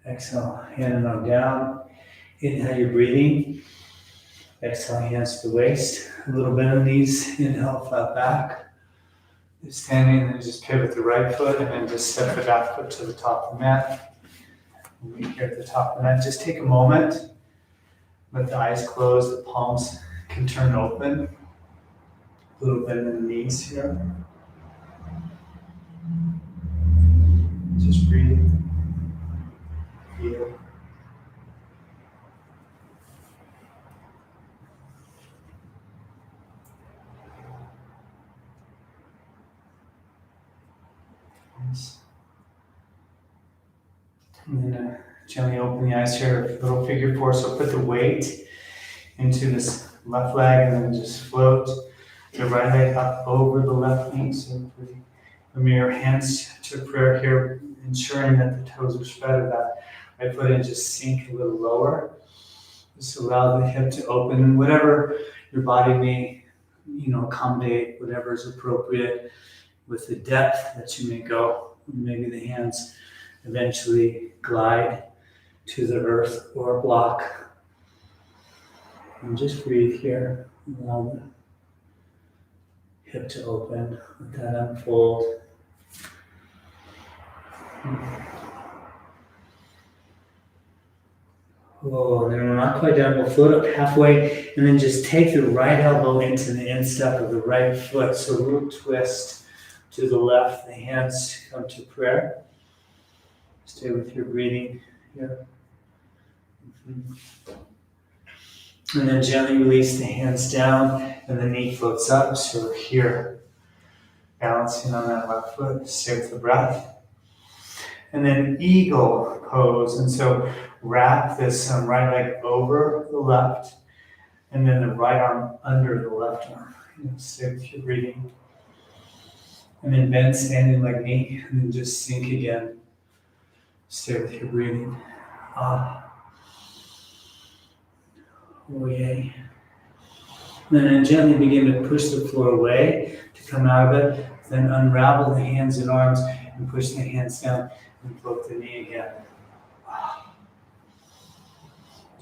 Exhale, hand and arm down. Inhale, you're breathing. Exhale, hands to the waist. A little bend in the knees. Inhale, flat back. Just standing and then just pivot the right foot and then just step the back foot to the top of the mat. We'll be here at the top of the mat. Just take a moment. Let the eyes close. The palms can turn open. A little bend in the knees here. Just breathe. Feel. Nice. And then gently open the eyes here, little figure four. So put the weight into this left leg and then just float the right leg up over the left knee. So from your hands to prayer here, ensuring that the toes are spread of that right foot and just sink a little lower. Just allow the hip to open and whatever your body may, accommodate, whatever is appropriate with the depth that you may go. Maybe the hands eventually glide to the earth or block. And just breathe here. Allow the hip to open. Let that unfold. Oh, and then we're not quite done. We'll float up halfway and then just take the right elbow into the instep of the right foot. So a little twist to the left. The hands come to prayer. Stay with your breathing here. And then gently release the hands down and the knee floats up. So we're here, balancing on that left foot. Stay with the breath. And then eagle pose. And so wrap this right leg over the left and then the right arm under the left arm. Stay with your breathing. And then bend standing like me and then just sink again. Stay with your breathing. Oh yay. And then gently begin to push the floor away to come out of it. Then unravel the hands and arms and push the hands down and float the knee again.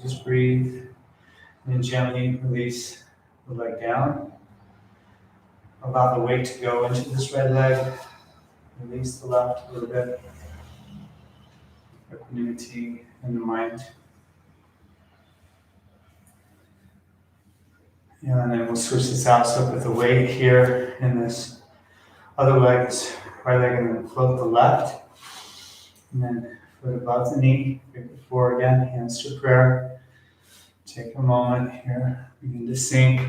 Just breathe. And then gently release the leg down. Allow the weight to go into this right leg. Release the left a little bit. Equanimity in the mind. And then we'll switch this out. So put the weight here in this other leg, this right leg, and then float the left. And then foot above the knee. Figure four again, hands to prayer. Take a moment here. Begin to sink.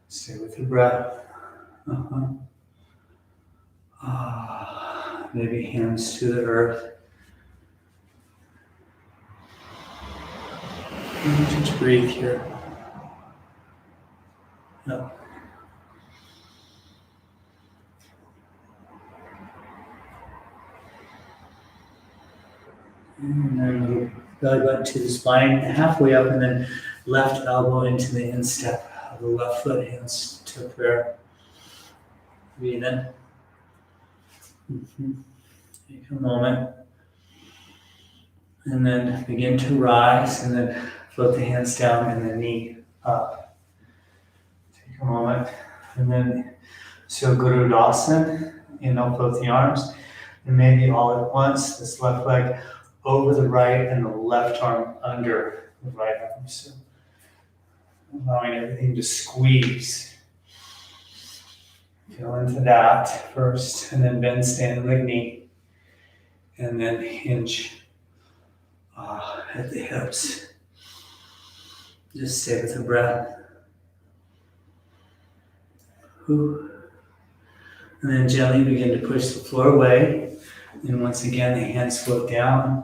Stay with your breath. Maybe hands to the earth. And just breathe here. Up. And then a little belly button to the spine, halfway up, and then left elbow into the instep of the left foot, hands to prayer. Breathe in. Take a moment. And then begin to rise, and then float the hands down and the knee up. Take a moment. And then, so Gurudasana, float the arms. And maybe all at once, this left leg over the right and the left arm under the right arm. So allowing everything to squeeze. Feel into that first, and then bend, stand like knee. And then hinge at the hips. Just stay with the breath. And then gently begin to push the floor away. And once again, the hands float down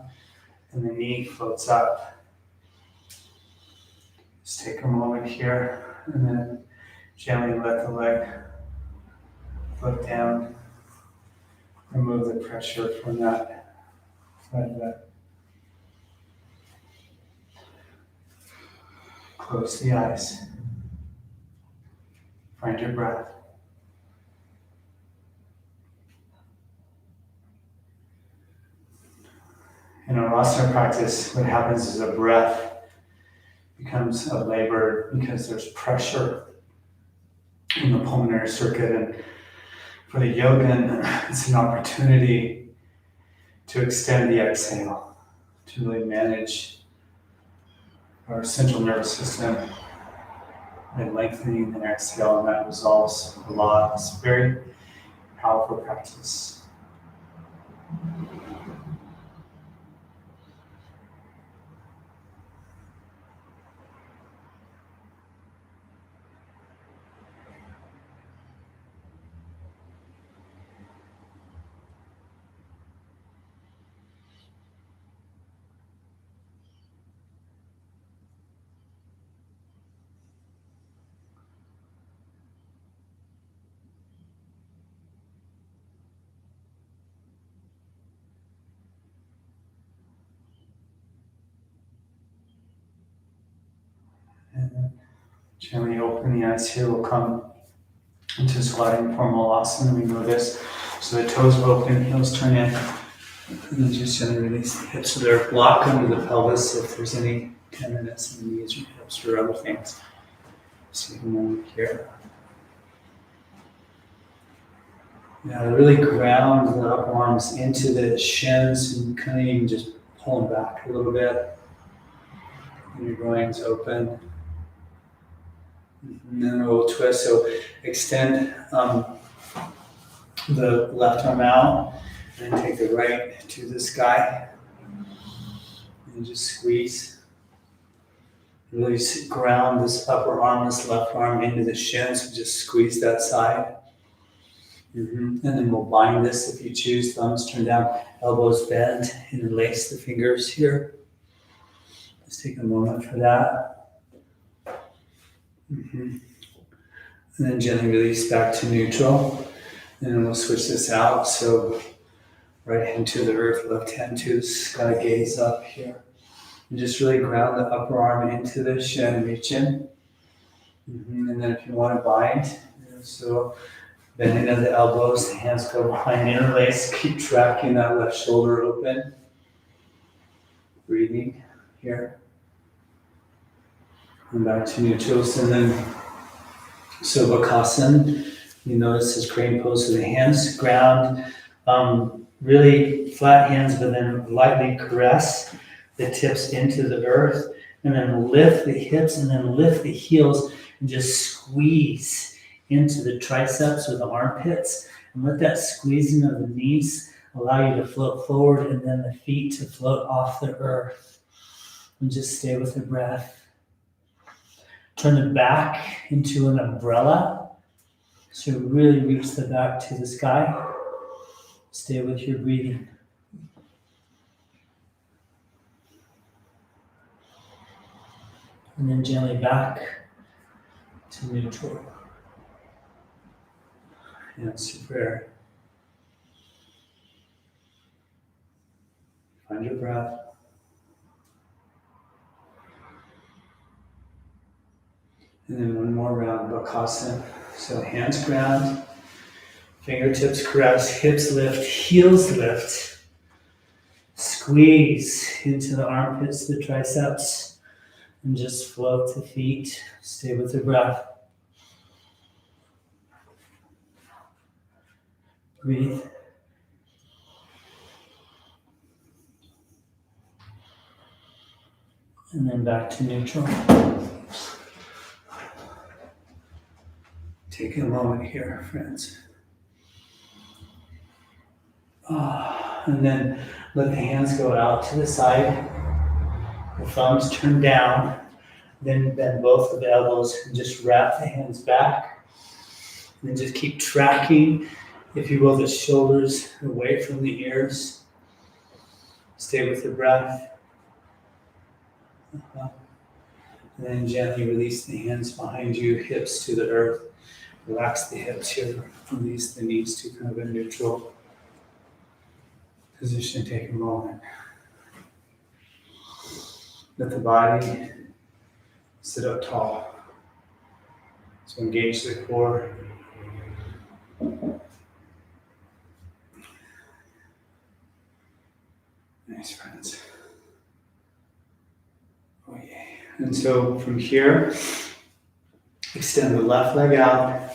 and the knee floats up. Just take a moment here and then gently let the leg float down. Remove the pressure from that leg. Close the eyes. Find your breath. In our asana practice, what happens is a breath becomes a labor because there's pressure in the pulmonary circuit. And for the yogin, it's an opportunity to extend the exhale, to really manage our central nervous system by lengthening the exhale, and that resolves a lot. It's a very powerful practice. And then gently open the eyes here. We'll come into squatting formal asana. We know this. So the toes open, heels turn in. And then just gently release the hips so they're blocked under the pelvis if there's any tenderness in the knees or hips or other things. Just take a moment here. Yeah, really ground the upper arms into the shins and kind of even just pull them back a little bit. And your groins open. And then we'll twist. So extend the left arm out and then take the right to the sky. And just squeeze. Really ground this upper arm, this left arm into the shins. So just squeeze that side. And then we'll bind this if you choose. Thumbs turn down, elbows bend, and then lace the fingers here. Just take a moment for that. And then gently release back to neutral. And then we'll switch this out. So right hand to the earth, left hand to the sky, gaze up here. And just really ground the upper arm into the shin, reach in. And then if you want to bind, so bending of the elbows, the hands go behind, interlace, keep tracking that left shoulder open. Breathing here. And back to neutrals, and then Subhakasana. You notice this crane pose with the hands ground, really flat hands, but then lightly caress the tips into the earth, and then lift the hips, and then lift the heels, and just squeeze into the triceps or the armpits, and let that squeezing of the knees allow you to float forward, and then the feet to float off the earth. And just stay with the breath. Turn the back into an umbrella. So really reach the back to the sky. Stay with your breathing. And then gently back to neutral. Hands to prayer. Find your breath. And then one more round of bakasana. So hands ground, fingertips caress, hips lift, heels lift. Squeeze into the armpits, the triceps, and just float the feet. Stay with the breath. Breathe. And then back to neutral. Take a moment here, friends. And then let the hands go out to the side. The thumbs turn down. Then bend both of the elbows and just wrap the hands back. And then just keep tracking, if you will, the shoulders away from the ears. Stay with the breath. And then gently release the hands behind you, hips to the earth. Relax the hips here. Release the knees to kind of a neutral position. Take a moment. Let the body sit up tall. So engage the core. Nice, friends. Oh, yeah. And so from here, extend the left leg out.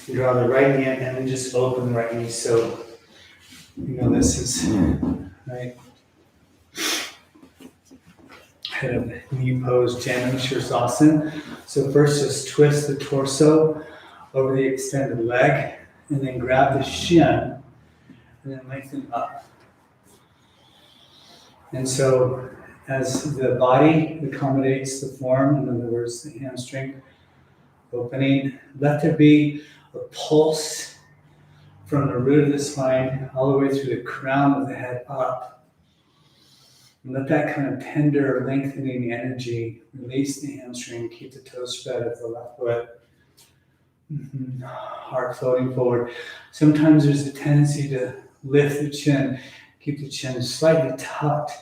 Draw the right hand and then just open the right knee. So, this is right. Head of knee pose, Janu Shirsasana. So first just twist the torso over the extended leg and then grab the shin and then lengthen up. And so as the body accommodates the form, in other words, the hamstring opening, let there be a pulse from the root of the spine all the way through the crown of the head up. And let that kind of tender, lengthening energy release the hamstring, keep the toes spread of the left foot. Heart floating forward. Sometimes there's a tendency to lift the chin, keep the chin slightly tucked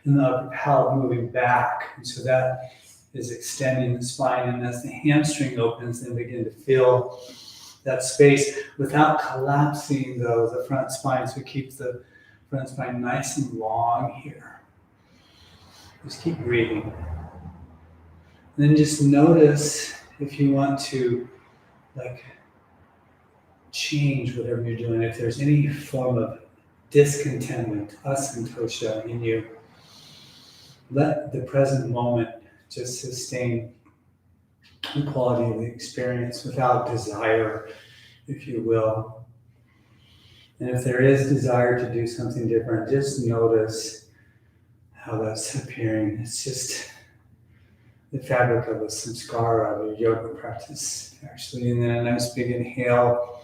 and the upper palate moving back. And so that is extending the spine. And as the hamstring opens, then begin to feel that space without collapsing, though, the front spine. So keep the front spine nice and long here. Just keep breathing. And then just notice if you want to, change whatever you're doing. If there's any form of discontentment, santosha in you, let the present moment just sustain the quality of the experience without desire, if you will. And if there is desire to do something different, just notice how that's appearing. It's just the fabric of a samskara, of a yoga practice, actually. And then a nice big inhale.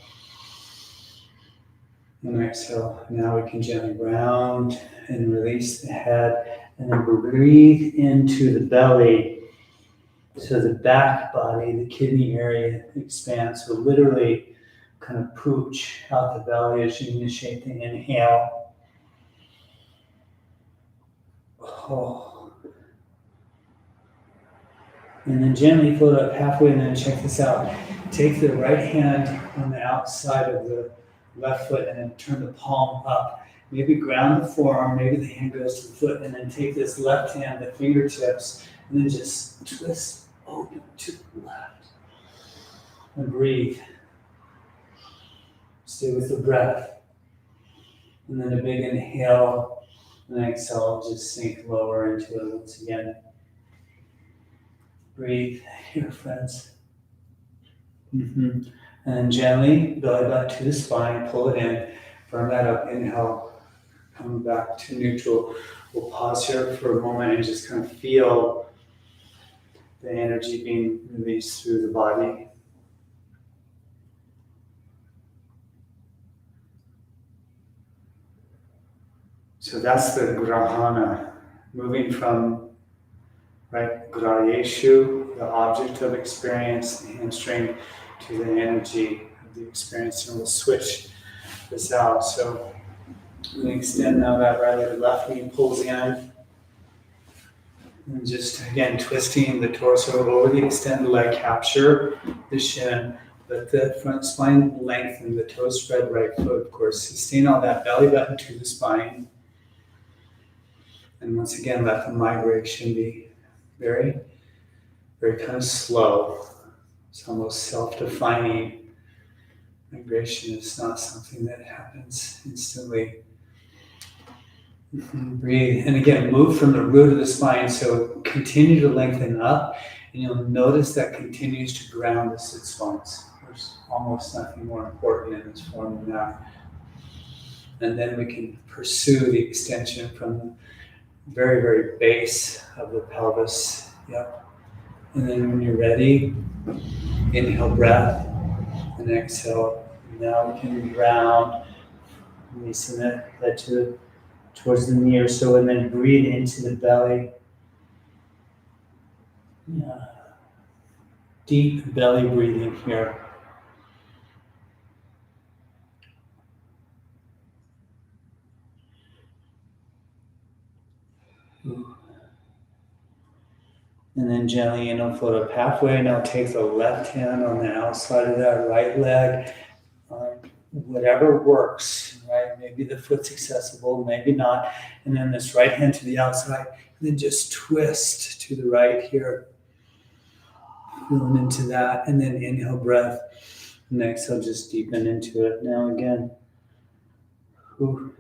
And exhale. Now we can gently round and release the head. And then breathe into the belly. So the back body, the kidney area expands. So literally kind of pooch out the belly as you initiate the inhale. Oh. And then gently float up halfway, and then check this out. Take the right hand on the outside of the left foot and then turn the palm up. Maybe ground the forearm, maybe the hand goes to the foot, and then take this left hand, the fingertips, and then just twist open to the left. And breathe. Stay with the breath. And then a big inhale, and then exhale, just sink lower into it once again. Breathe here, friends. And then gently, belly button to the spine, pull it in, firm that up, inhale, come back to neutral. We'll pause here for a moment and just kind of feel the energy being released through the body. So that's the grahana, moving from grayeshu, the object of experience, the hamstring, to the energy of the experience. And we'll switch this out. So And extend now that right leg, left knee pulls in. And just again, twisting the torso over the extended leg, capture the shin. Let the front spine lengthen, the toes spread, right foot, of course. Sustain all that belly button to the spine. And once again, let the migration be very, very kind of slow. It's almost self-defining. Migration is not something that happens instantly. Breathe. And again, move from the root of the spine. So continue to lengthen up, and you'll notice that continues to ground the sit bones. There's almost nothing more important in this form than that. And then we can pursue the extension from the very, very base of the pelvis. Yep. And then when you're ready, inhale breath and exhale. Now we can round, releasing that head towards the knee or so, and then breathe into the belly. Yeah. Deep belly breathing here. And then gently inhale, float up halfway. Now take the left hand on the outside of that right leg. Whatever works, right? Maybe the foot's accessible, maybe not. And then this right hand to the outside. And then just twist to the right here. Feeling into that. And then inhale, breath. And exhale, just deepen into it. Now again. Whew.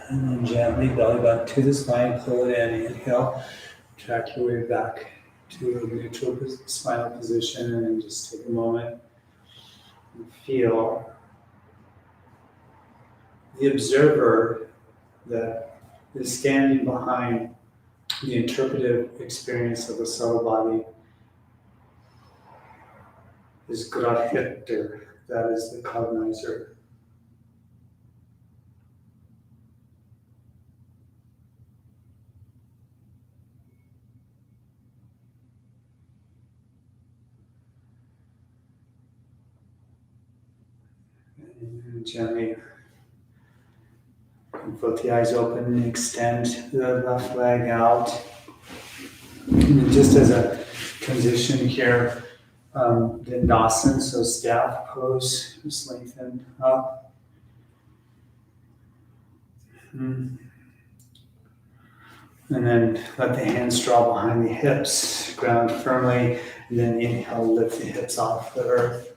And then gently belly button to the spine, pull it in, inhale, track your way back to a neutral spinal position, and then just take a moment and feel the observer that is standing behind the interpretive experience of the subtle body is grahiter, that is the cognizer. And gently float the eyes open and extend the left leg out. And just as a transition here, Dandasana, so staff pose, just lengthen up. And then let the hands draw behind the hips, ground firmly, and then inhale, lift the hips off the earth.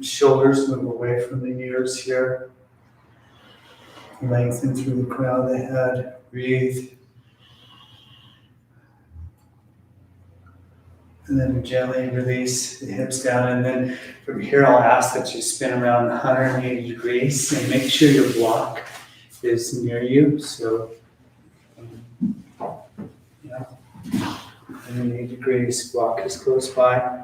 Shoulders move away from the ears here. Lengthen through the crown of the head. Breathe. And then gently release the hips down. And then from here, I'll ask that you spin around 180 degrees and make sure your block is near you. So, yeah, 180 degrees, block is close by.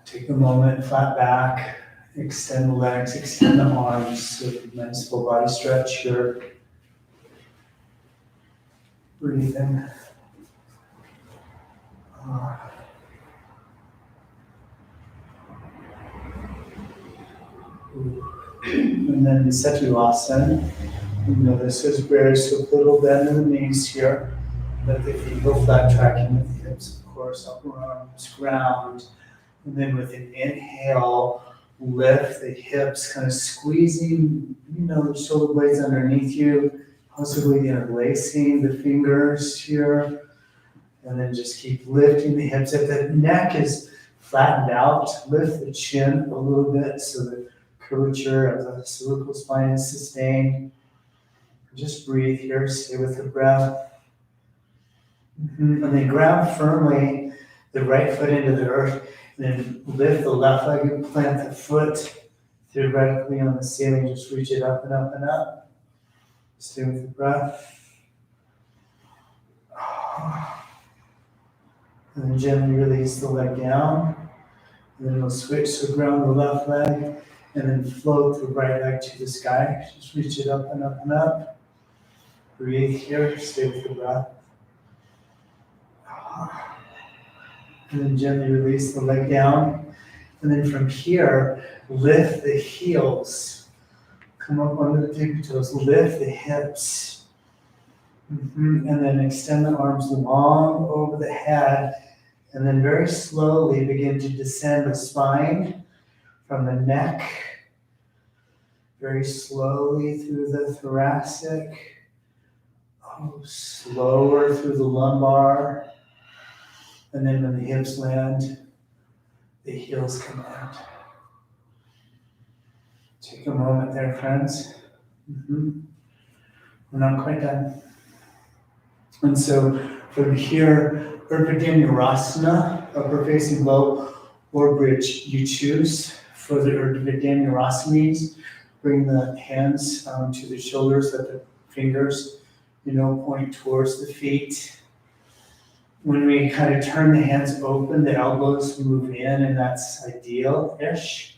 Take a moment, flat back, extend the legs, extend the arms, so nice full body stretch here. Breathe in. And then Asana. You notice there's very little bend in the knees here. Let the feet go flat, tracking with the hips, of course, upper arms, ground. And then with an inhale, lift the hips, kind of squeezing, the shoulder blades underneath you, possibly interlacing the fingers here. And then just keep lifting the hips. If the neck is flattened out, lift the chin a little bit so the curvature of the cervical spine is sustained. Just breathe here, stay with the breath. And then ground firmly the right foot into the earth. Then lift the left leg and plant the foot theoretically on the ceiling. Just reach it up and up and up. Stay with the breath. And then gently release the leg down. And then we'll switch, so ground the left leg. And then float the right leg to the sky. Just reach it up and up and up. Breathe here, stay with the breath. And then gently release the leg down. And then from here, lift the heels. Come up onto the tippy toes, lift the hips. And then extend the arms long over the head. And then very slowly begin to descend the spine from the neck. Very slowly through the thoracic. Slower through the lumbar. And then when the hips land, the heels come out. Take a moment there, friends. We're not quite done. And so from here, Urdhva upper facing bow or bridge, you choose. For the Urdhva bring the hands to the shoulders, let the fingers, point towards the feet. When we kind of turn the hands open, the elbows move in, and that's ideal-ish.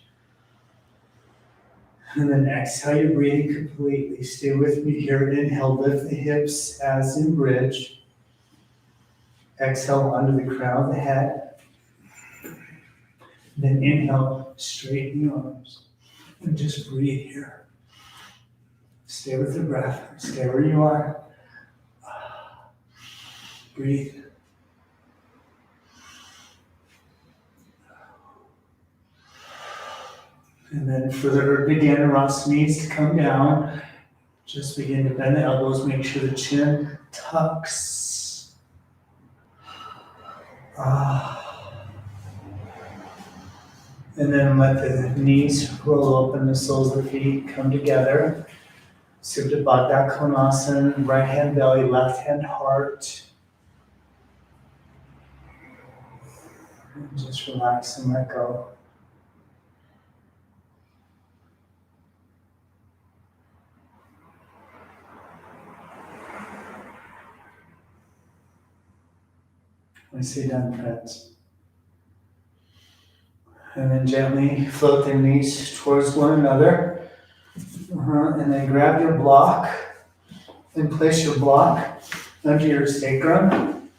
And then exhale, you're breathing completely. Stay with me here. Inhale, lift the hips as in bridge. Exhale, under the crown of the head. Then inhale, straighten the arms. And just breathe here. Stay with the breath. Stay where you are. Breathe. And then for the Urdhva to come down, just begin to bend the elbows, make sure the chin tucks. And then let the knees roll open, the soles of the feet come together. Supta Baddha Konasana, right hand belly, left hand heart. And just relax and let go. I say done, friends. And then gently float the knees towards one another. And then grab your block and place your block under your sacrum.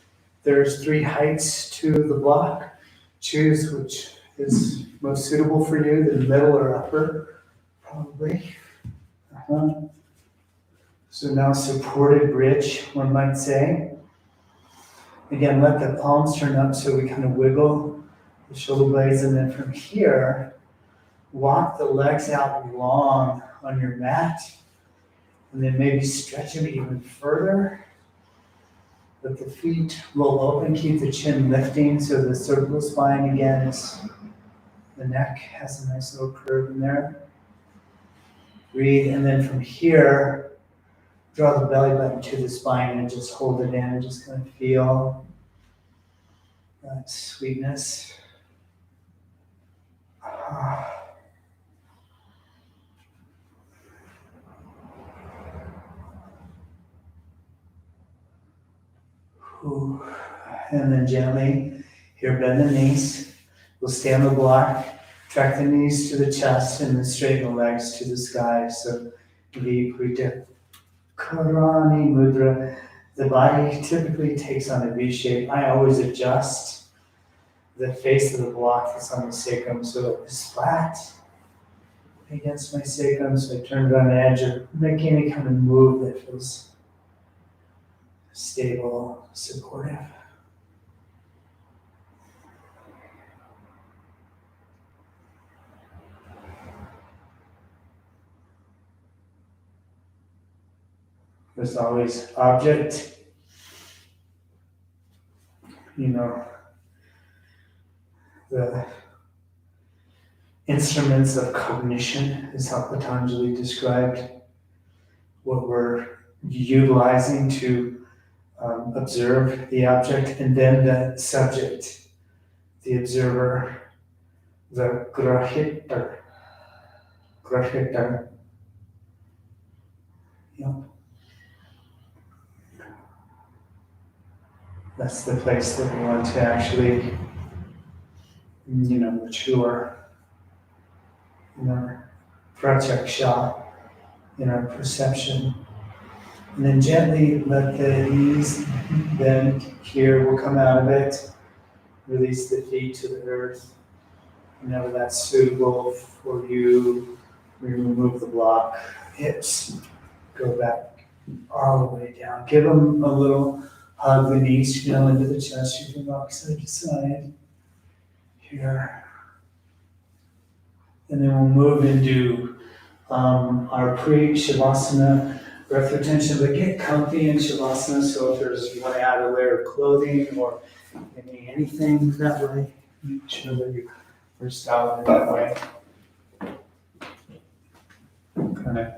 There's 3 heights to the block. Choose which is most suitable for you, the middle or upper, probably. So now supported bridge, one might say. Again, let the palms turn up so we kind of wiggle the shoulder blades, and then from here, walk the legs out long on your mat, and then maybe stretch them even further. Let the feet roll open, keep the chin lifting so the cervical spine again is, the neck has a nice little curve in there. Breathe, and then from here, draw the belly button to the spine and just hold it in and just kind of feel that sweetness. And then gently, here, bend the knees. We'll stay on the block, track the knees to the chest, and then straighten the legs to the sky. So, Viparita Karani Mudra. The body typically takes on a V shape. I always adjust the face of the block that's on the sacrum so it's flat against my sacrum. So I turn it on the edge of making any kind of move that feels stable, supportive. There's always object, the instruments of cognition is how Patanjali described what we're utilizing to observe the object, and then the subject, the observer, the grahita. Yep. That's the place that we want to actually, mature in our pratyaksha, in our perception. And then gently let the knees bend here. We'll come out of it. Release the feet to the earth. Whenever that's suitable for you, we remove the block. Hips go back all the way down. Give them a little hug, the knees, into the chest. You can rock side to side here. And then we'll move into our pre-Shavasana breath retention, but get comfy in Shavasana. So if you want to add a layer of clothing or anything that way, make sure that you're styled in that way. Kind of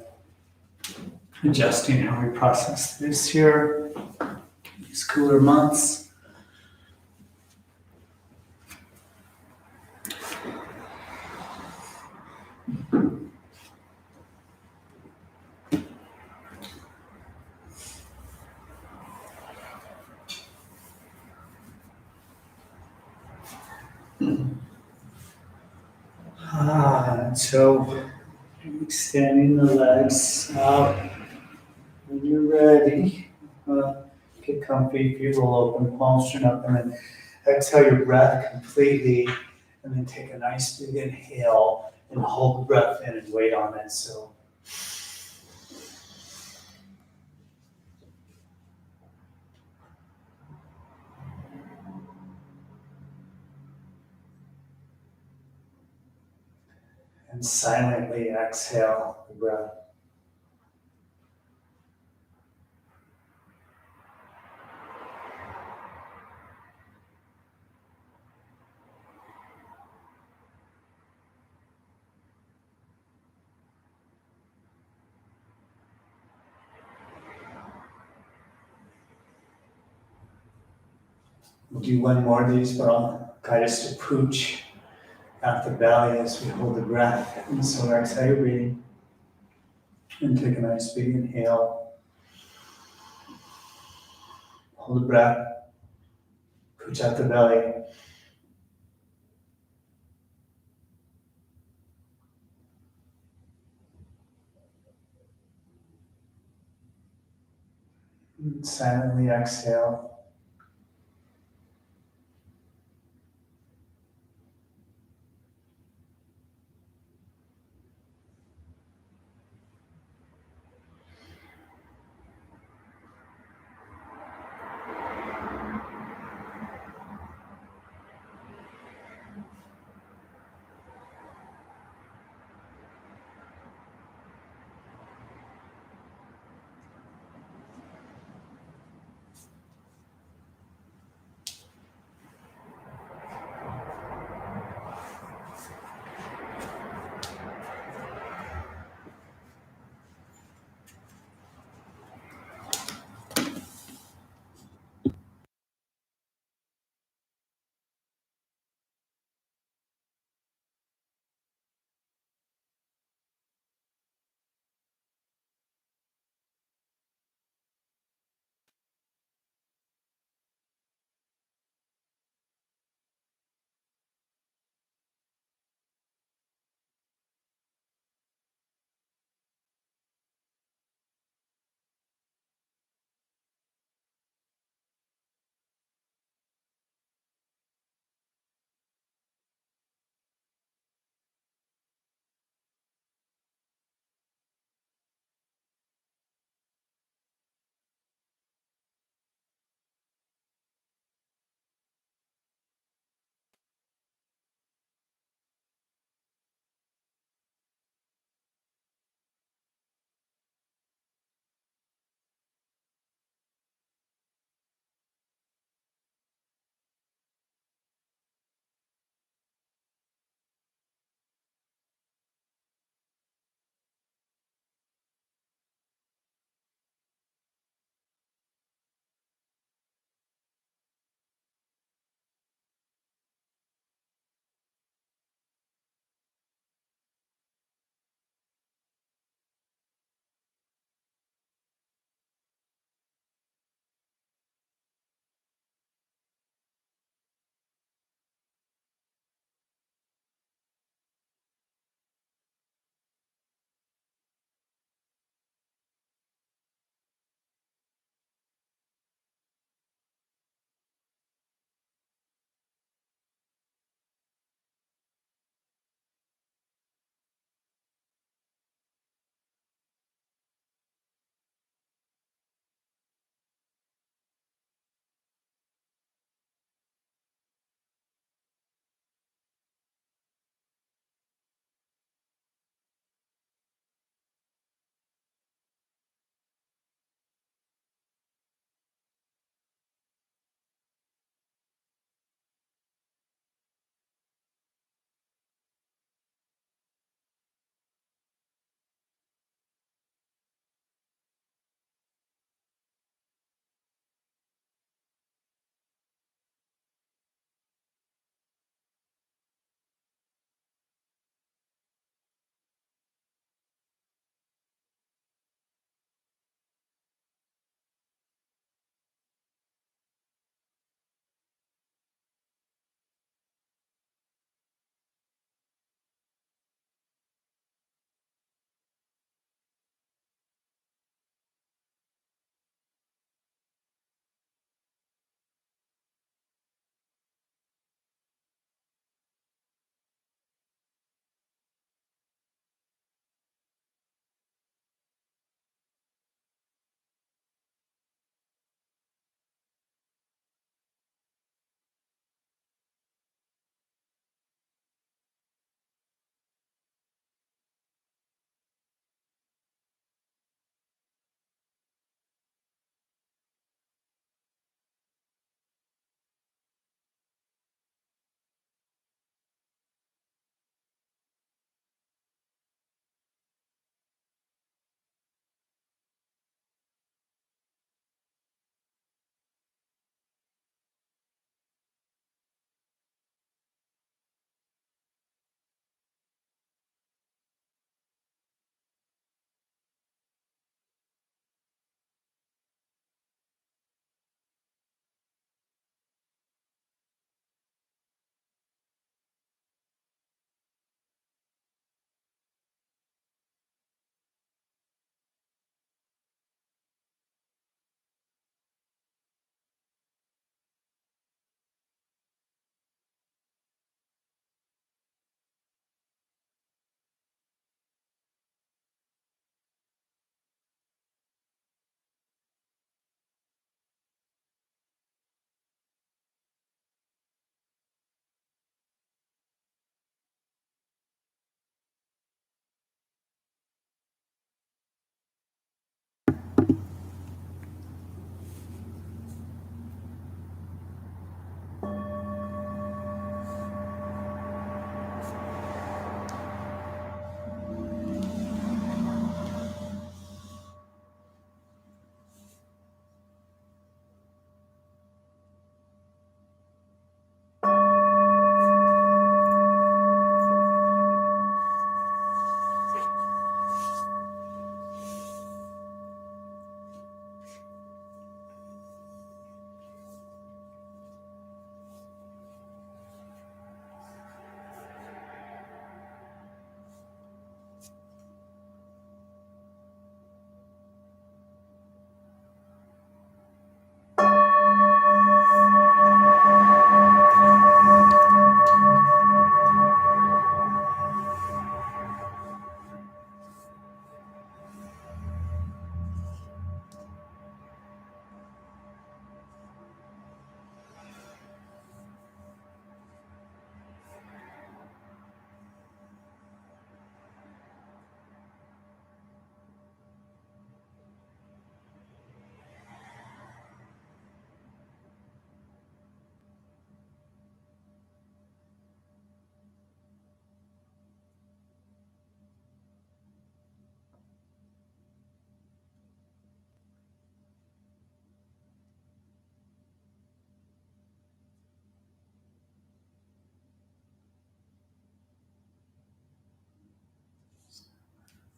adjusting how we process this here, these cooler months. And so extending the legs out. When you're ready, get comfy, feet roll open, palms turn up, and then exhale your breath completely, and then take a nice big inhale and hold the breath in and wait on it. So. And silently exhale the breath. We'll do one more of these, but I'll guide us to pooch out the belly as we hold the breath. And so exhale your breathing. And take a nice big inhale. Hold the breath. Pooch out the belly. And silently exhale.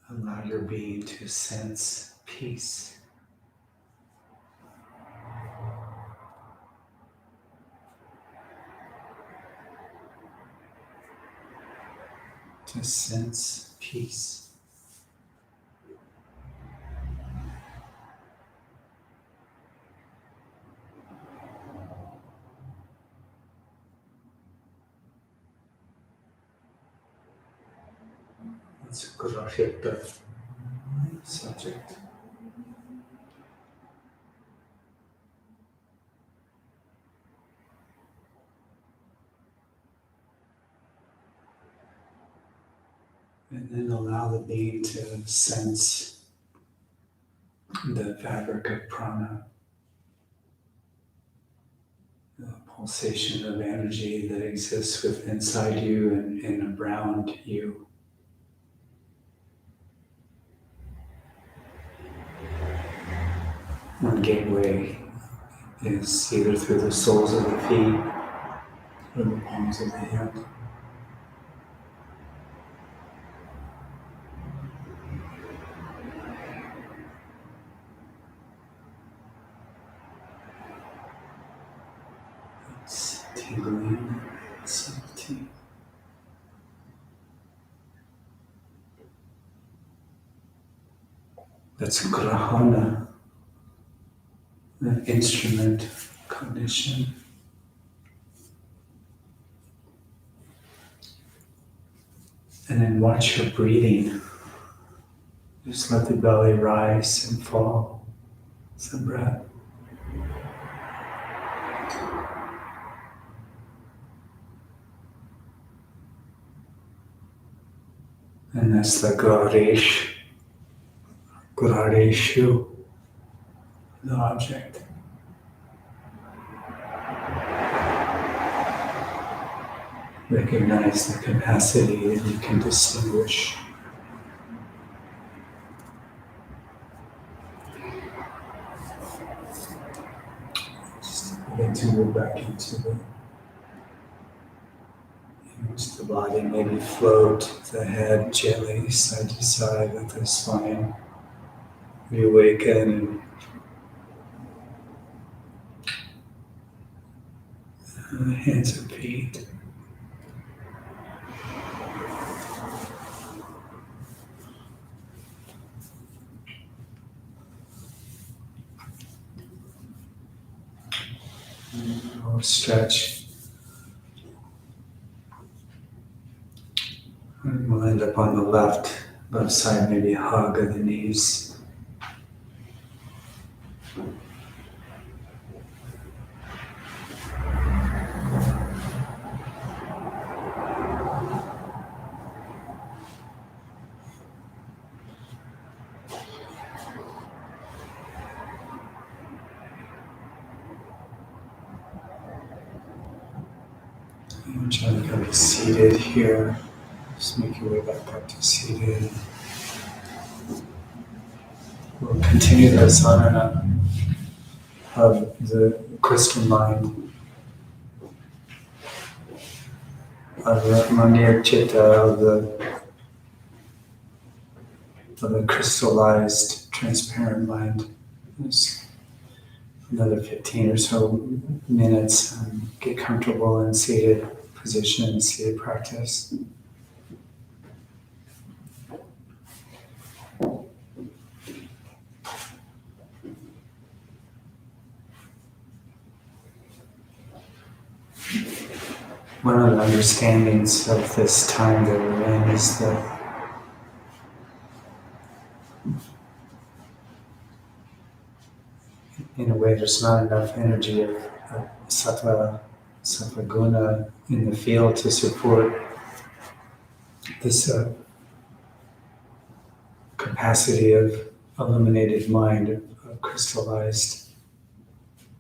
Allow your being to sense peace. To sense peace. Let's hit the subject. And then allow the being to sense the fabric of prana, the pulsation of energy that exists within inside you and around you. One gateway is either through the soles of the feet or the palms of the hand. It's tingling, softening. That's grahana, the instrument cognition. And then watch your breathing. Just let the belly rise and fall. It's the breath. And that's the Gareshu, the object. Recognize the capacity that you can distinguish. Just begin to move back into the body, maybe float the head gently side to side with the spine. Reawaken and hands and feet. Or stretch. And we'll end up on the left side, maybe hug of the knees. And try to get seated here. Just make your way back up to seated. We'll continue the asana of the crystal mind, of the mandir chitta, of the crystallized, transparent mind. Just another 15 or so minutes. Get comfortable in seated position, seated practice. One of the understandings of this time that we're in is that in a way there's not enough energy of sattva guna in the field to support this capacity of illuminated mind, of crystallized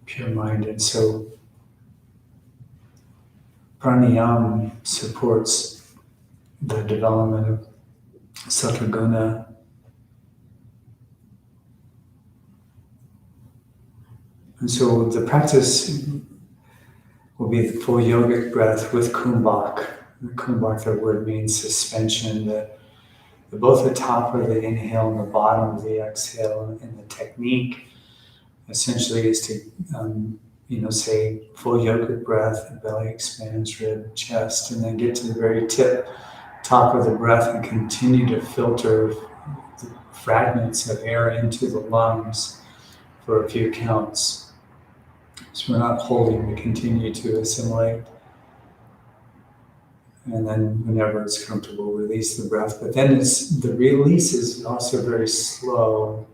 pure mind. And so Pranayama supports the development of sattva guna. And so the practice will be the full yogic breath with kumbhak. The kumbhak, the word means suspension, the both the top of the inhale and the bottom of the exhale. And the technique essentially is to, say full yogic breath, belly expands, rib, chest, and then get to the very top of the breath and continue to filter the fragments of air into the lungs for a few counts. So we're not holding, we continue to assimilate. And then whenever it's comfortable, release the breath. But then the release is also very slow,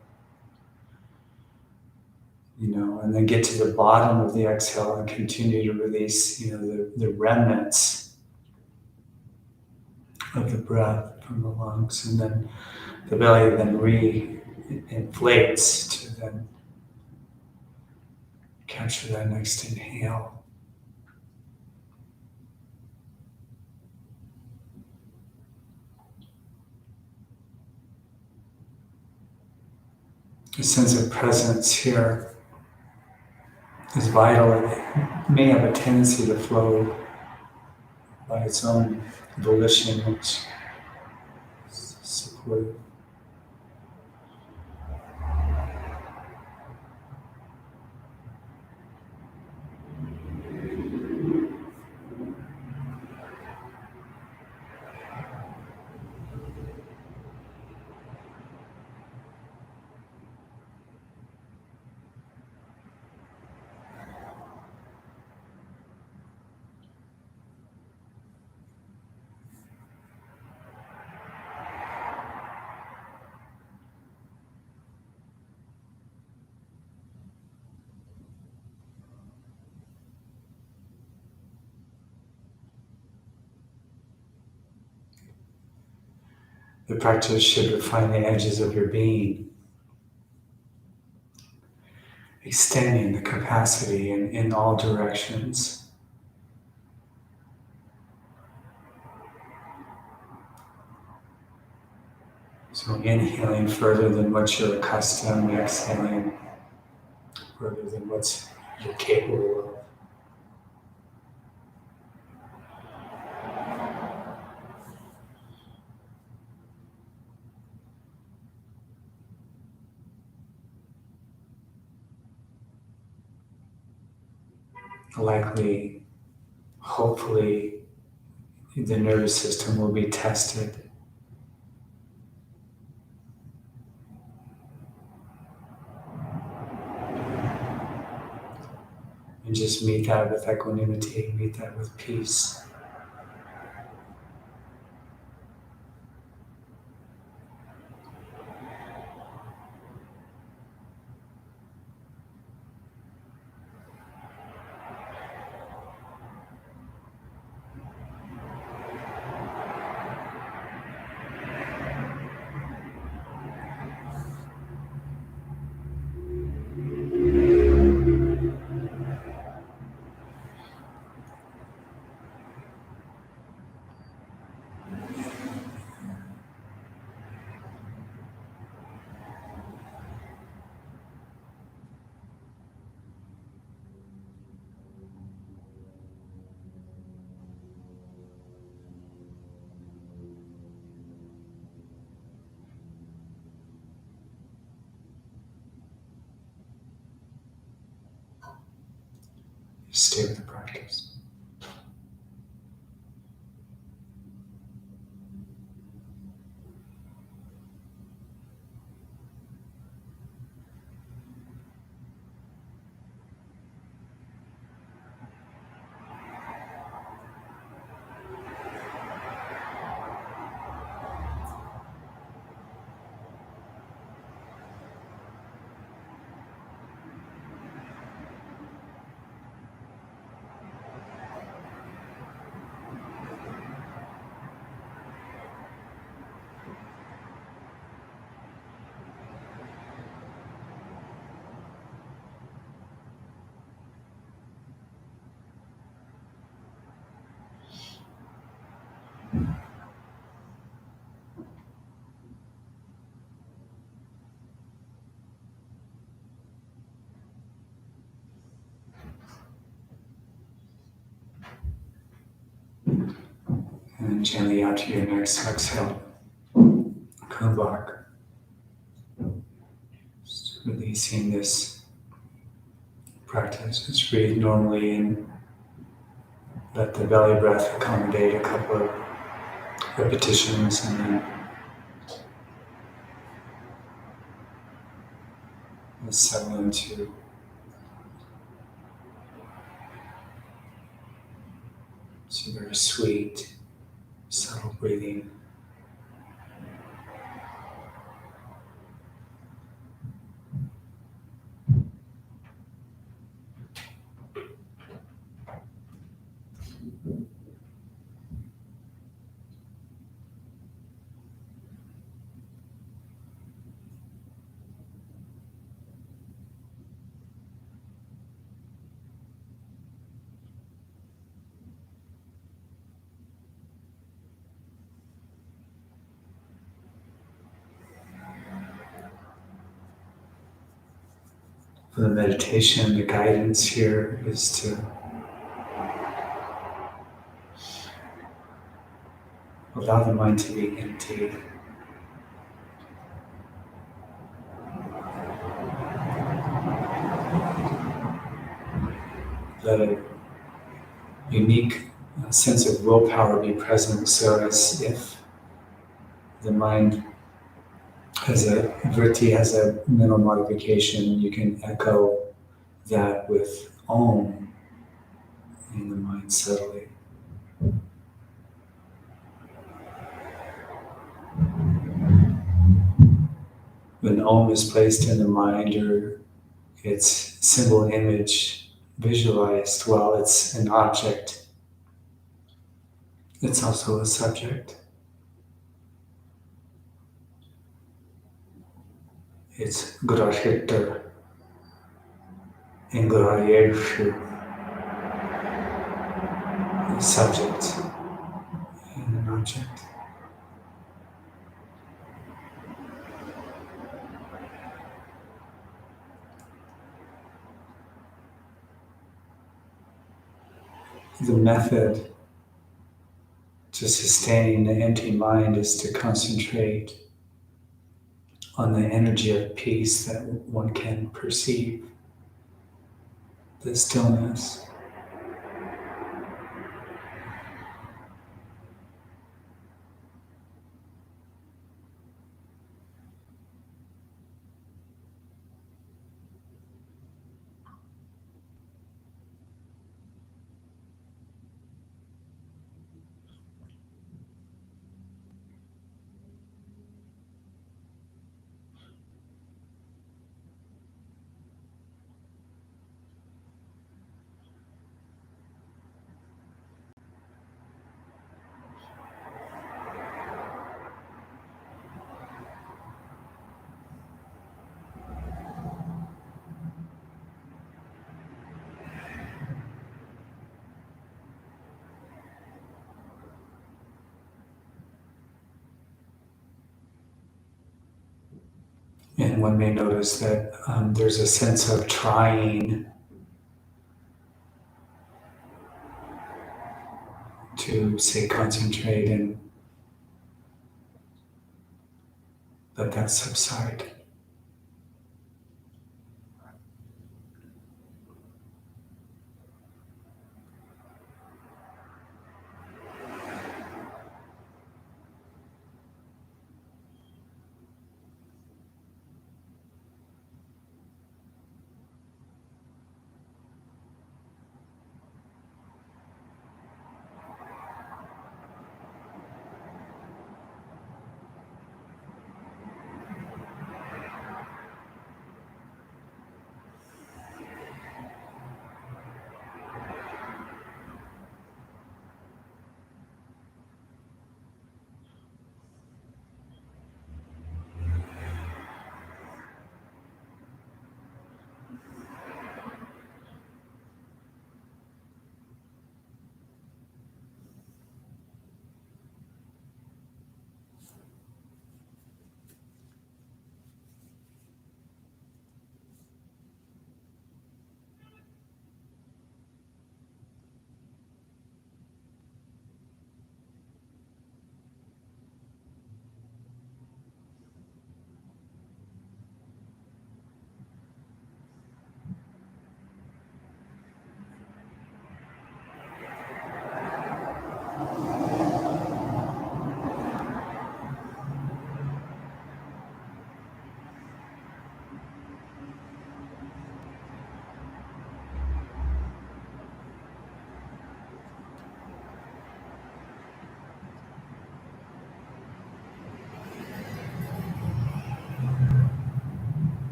and then get to the bottom of the exhale and continue to release, the remnants of the breath from the lungs. And then the belly then re-inflates to then capture that next inhale. A sense of presence here is vital. It may have a tendency to flow by its own volition, which is supportive. The practice should refine the edges of your being, extending the capacity in all directions. So inhaling further than what you're accustomed, exhaling further than what you're capable of. Likely, hopefully, the nervous system will be tested. And just meet that with equanimity, meet that with peace. Stay with the practice. And gently out to your next exhale. embark. Just releasing this practice. Just breathe normally and let the belly breath accommodate a couple of repetitions, and then let's settle into very sweet, subtle breathing. For the meditation, the guidance here is to allow the mind to be empty. Let a unique sense of willpower be present, so as if the mind has a vritti, has a mental modification, you can echo that with Om in the mind subtly. When Om is placed in the mind, or its symbol image visualized, while it's an object, it's also a subject. It's grahita and grahyeshu, a subject and an object. The method to sustain the empty mind is to concentrate on the energy of peace that one can perceive, the stillness. And one may notice that there's a sense of trying to, say, concentrate and let that subside.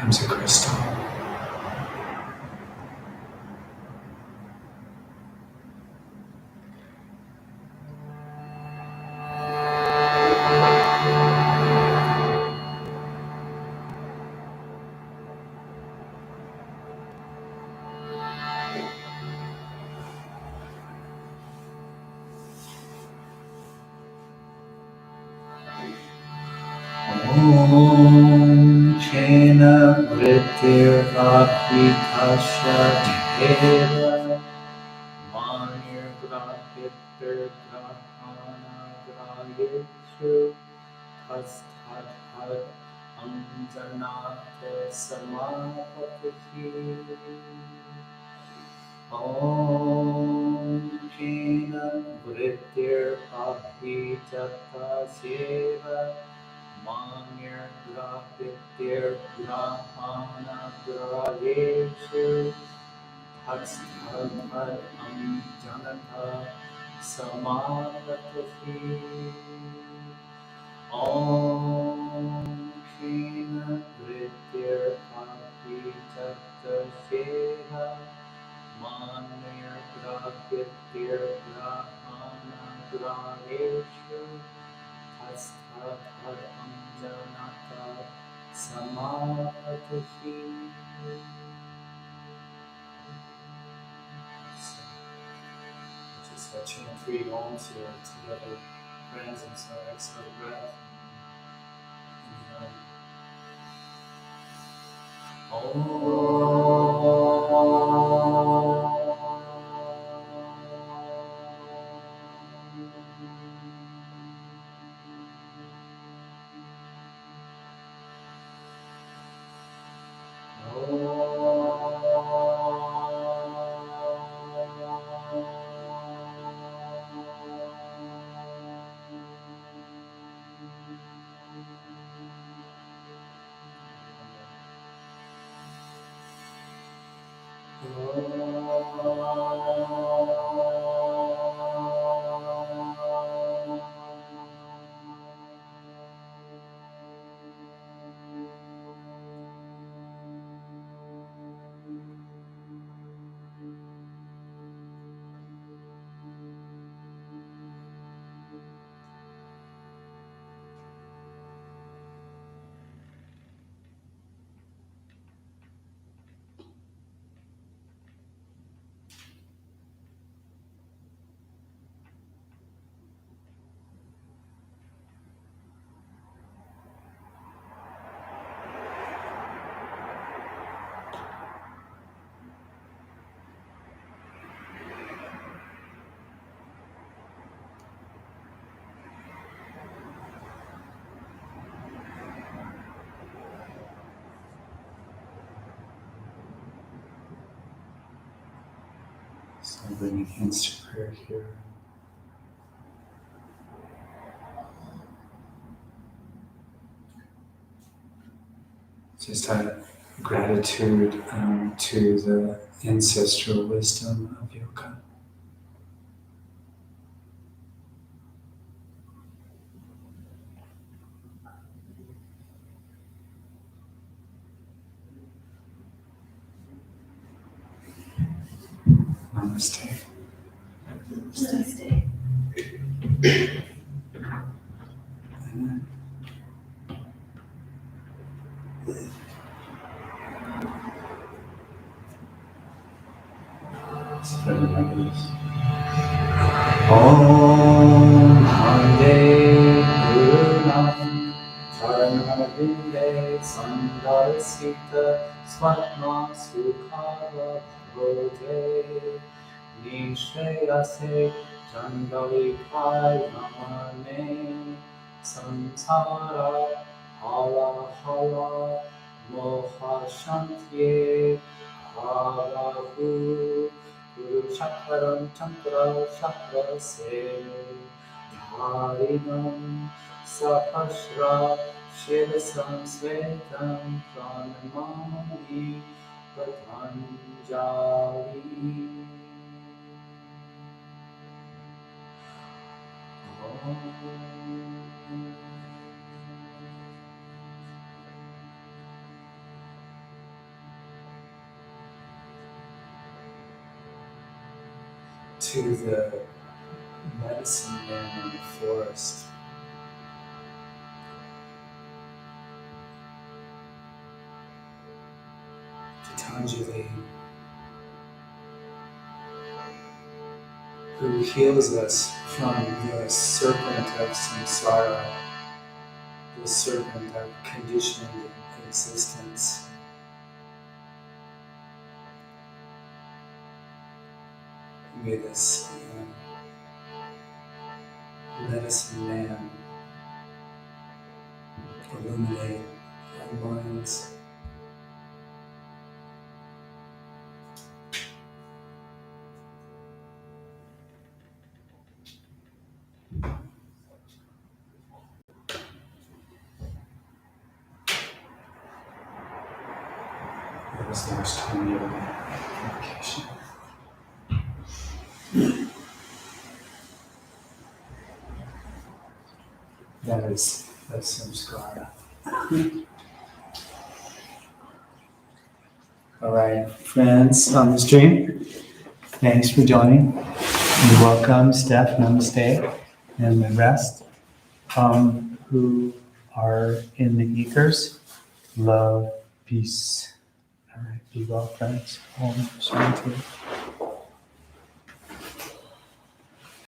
becomes a crystal. Om Kena Vritir Akhitasha Deva Manir Grahiter Grahana Grahyesu Hastadhad Anjanate Samapatihi Om Kena Vritir Akhitasha Deva Manir Grahitir Grahana Grahyesu Hastadhad Anjanata Samapatihi Om Kena Vritir Akhitasya Manir Grahitir Grahana Graheshu Hastadhad Anjanata Samapatihi. Just chant 3 oms here together. Presence or exhale breath. So bringing hands to prayer here. Just a gratitude to the ancestral wisdom of yoga. Namaste. Namaste. Spread like this. Om Hande Gurunam Charanavinde Sandarsita Swatma Sukhava Bhote Nishreyase Chandalikai Namane Samsara Hala Hala Moha Shantye Harahu Guru Chakram Chakra Chakra Se Dharinam Sahasra Shivasam Svetam Pranamani Patanjali to the medicine man in the forest. Patanjali, who heals us from the serpent of samsara, the serpent of conditioned existence. May this medicine man illuminate our minds. That was the last time you communication. That's samskara. All right, friends on the stream, thanks for joining. You're welcome, Steph, namaste, and the rest who are in the ethers. Love, peace. All right, be well, friends. Om Shanti.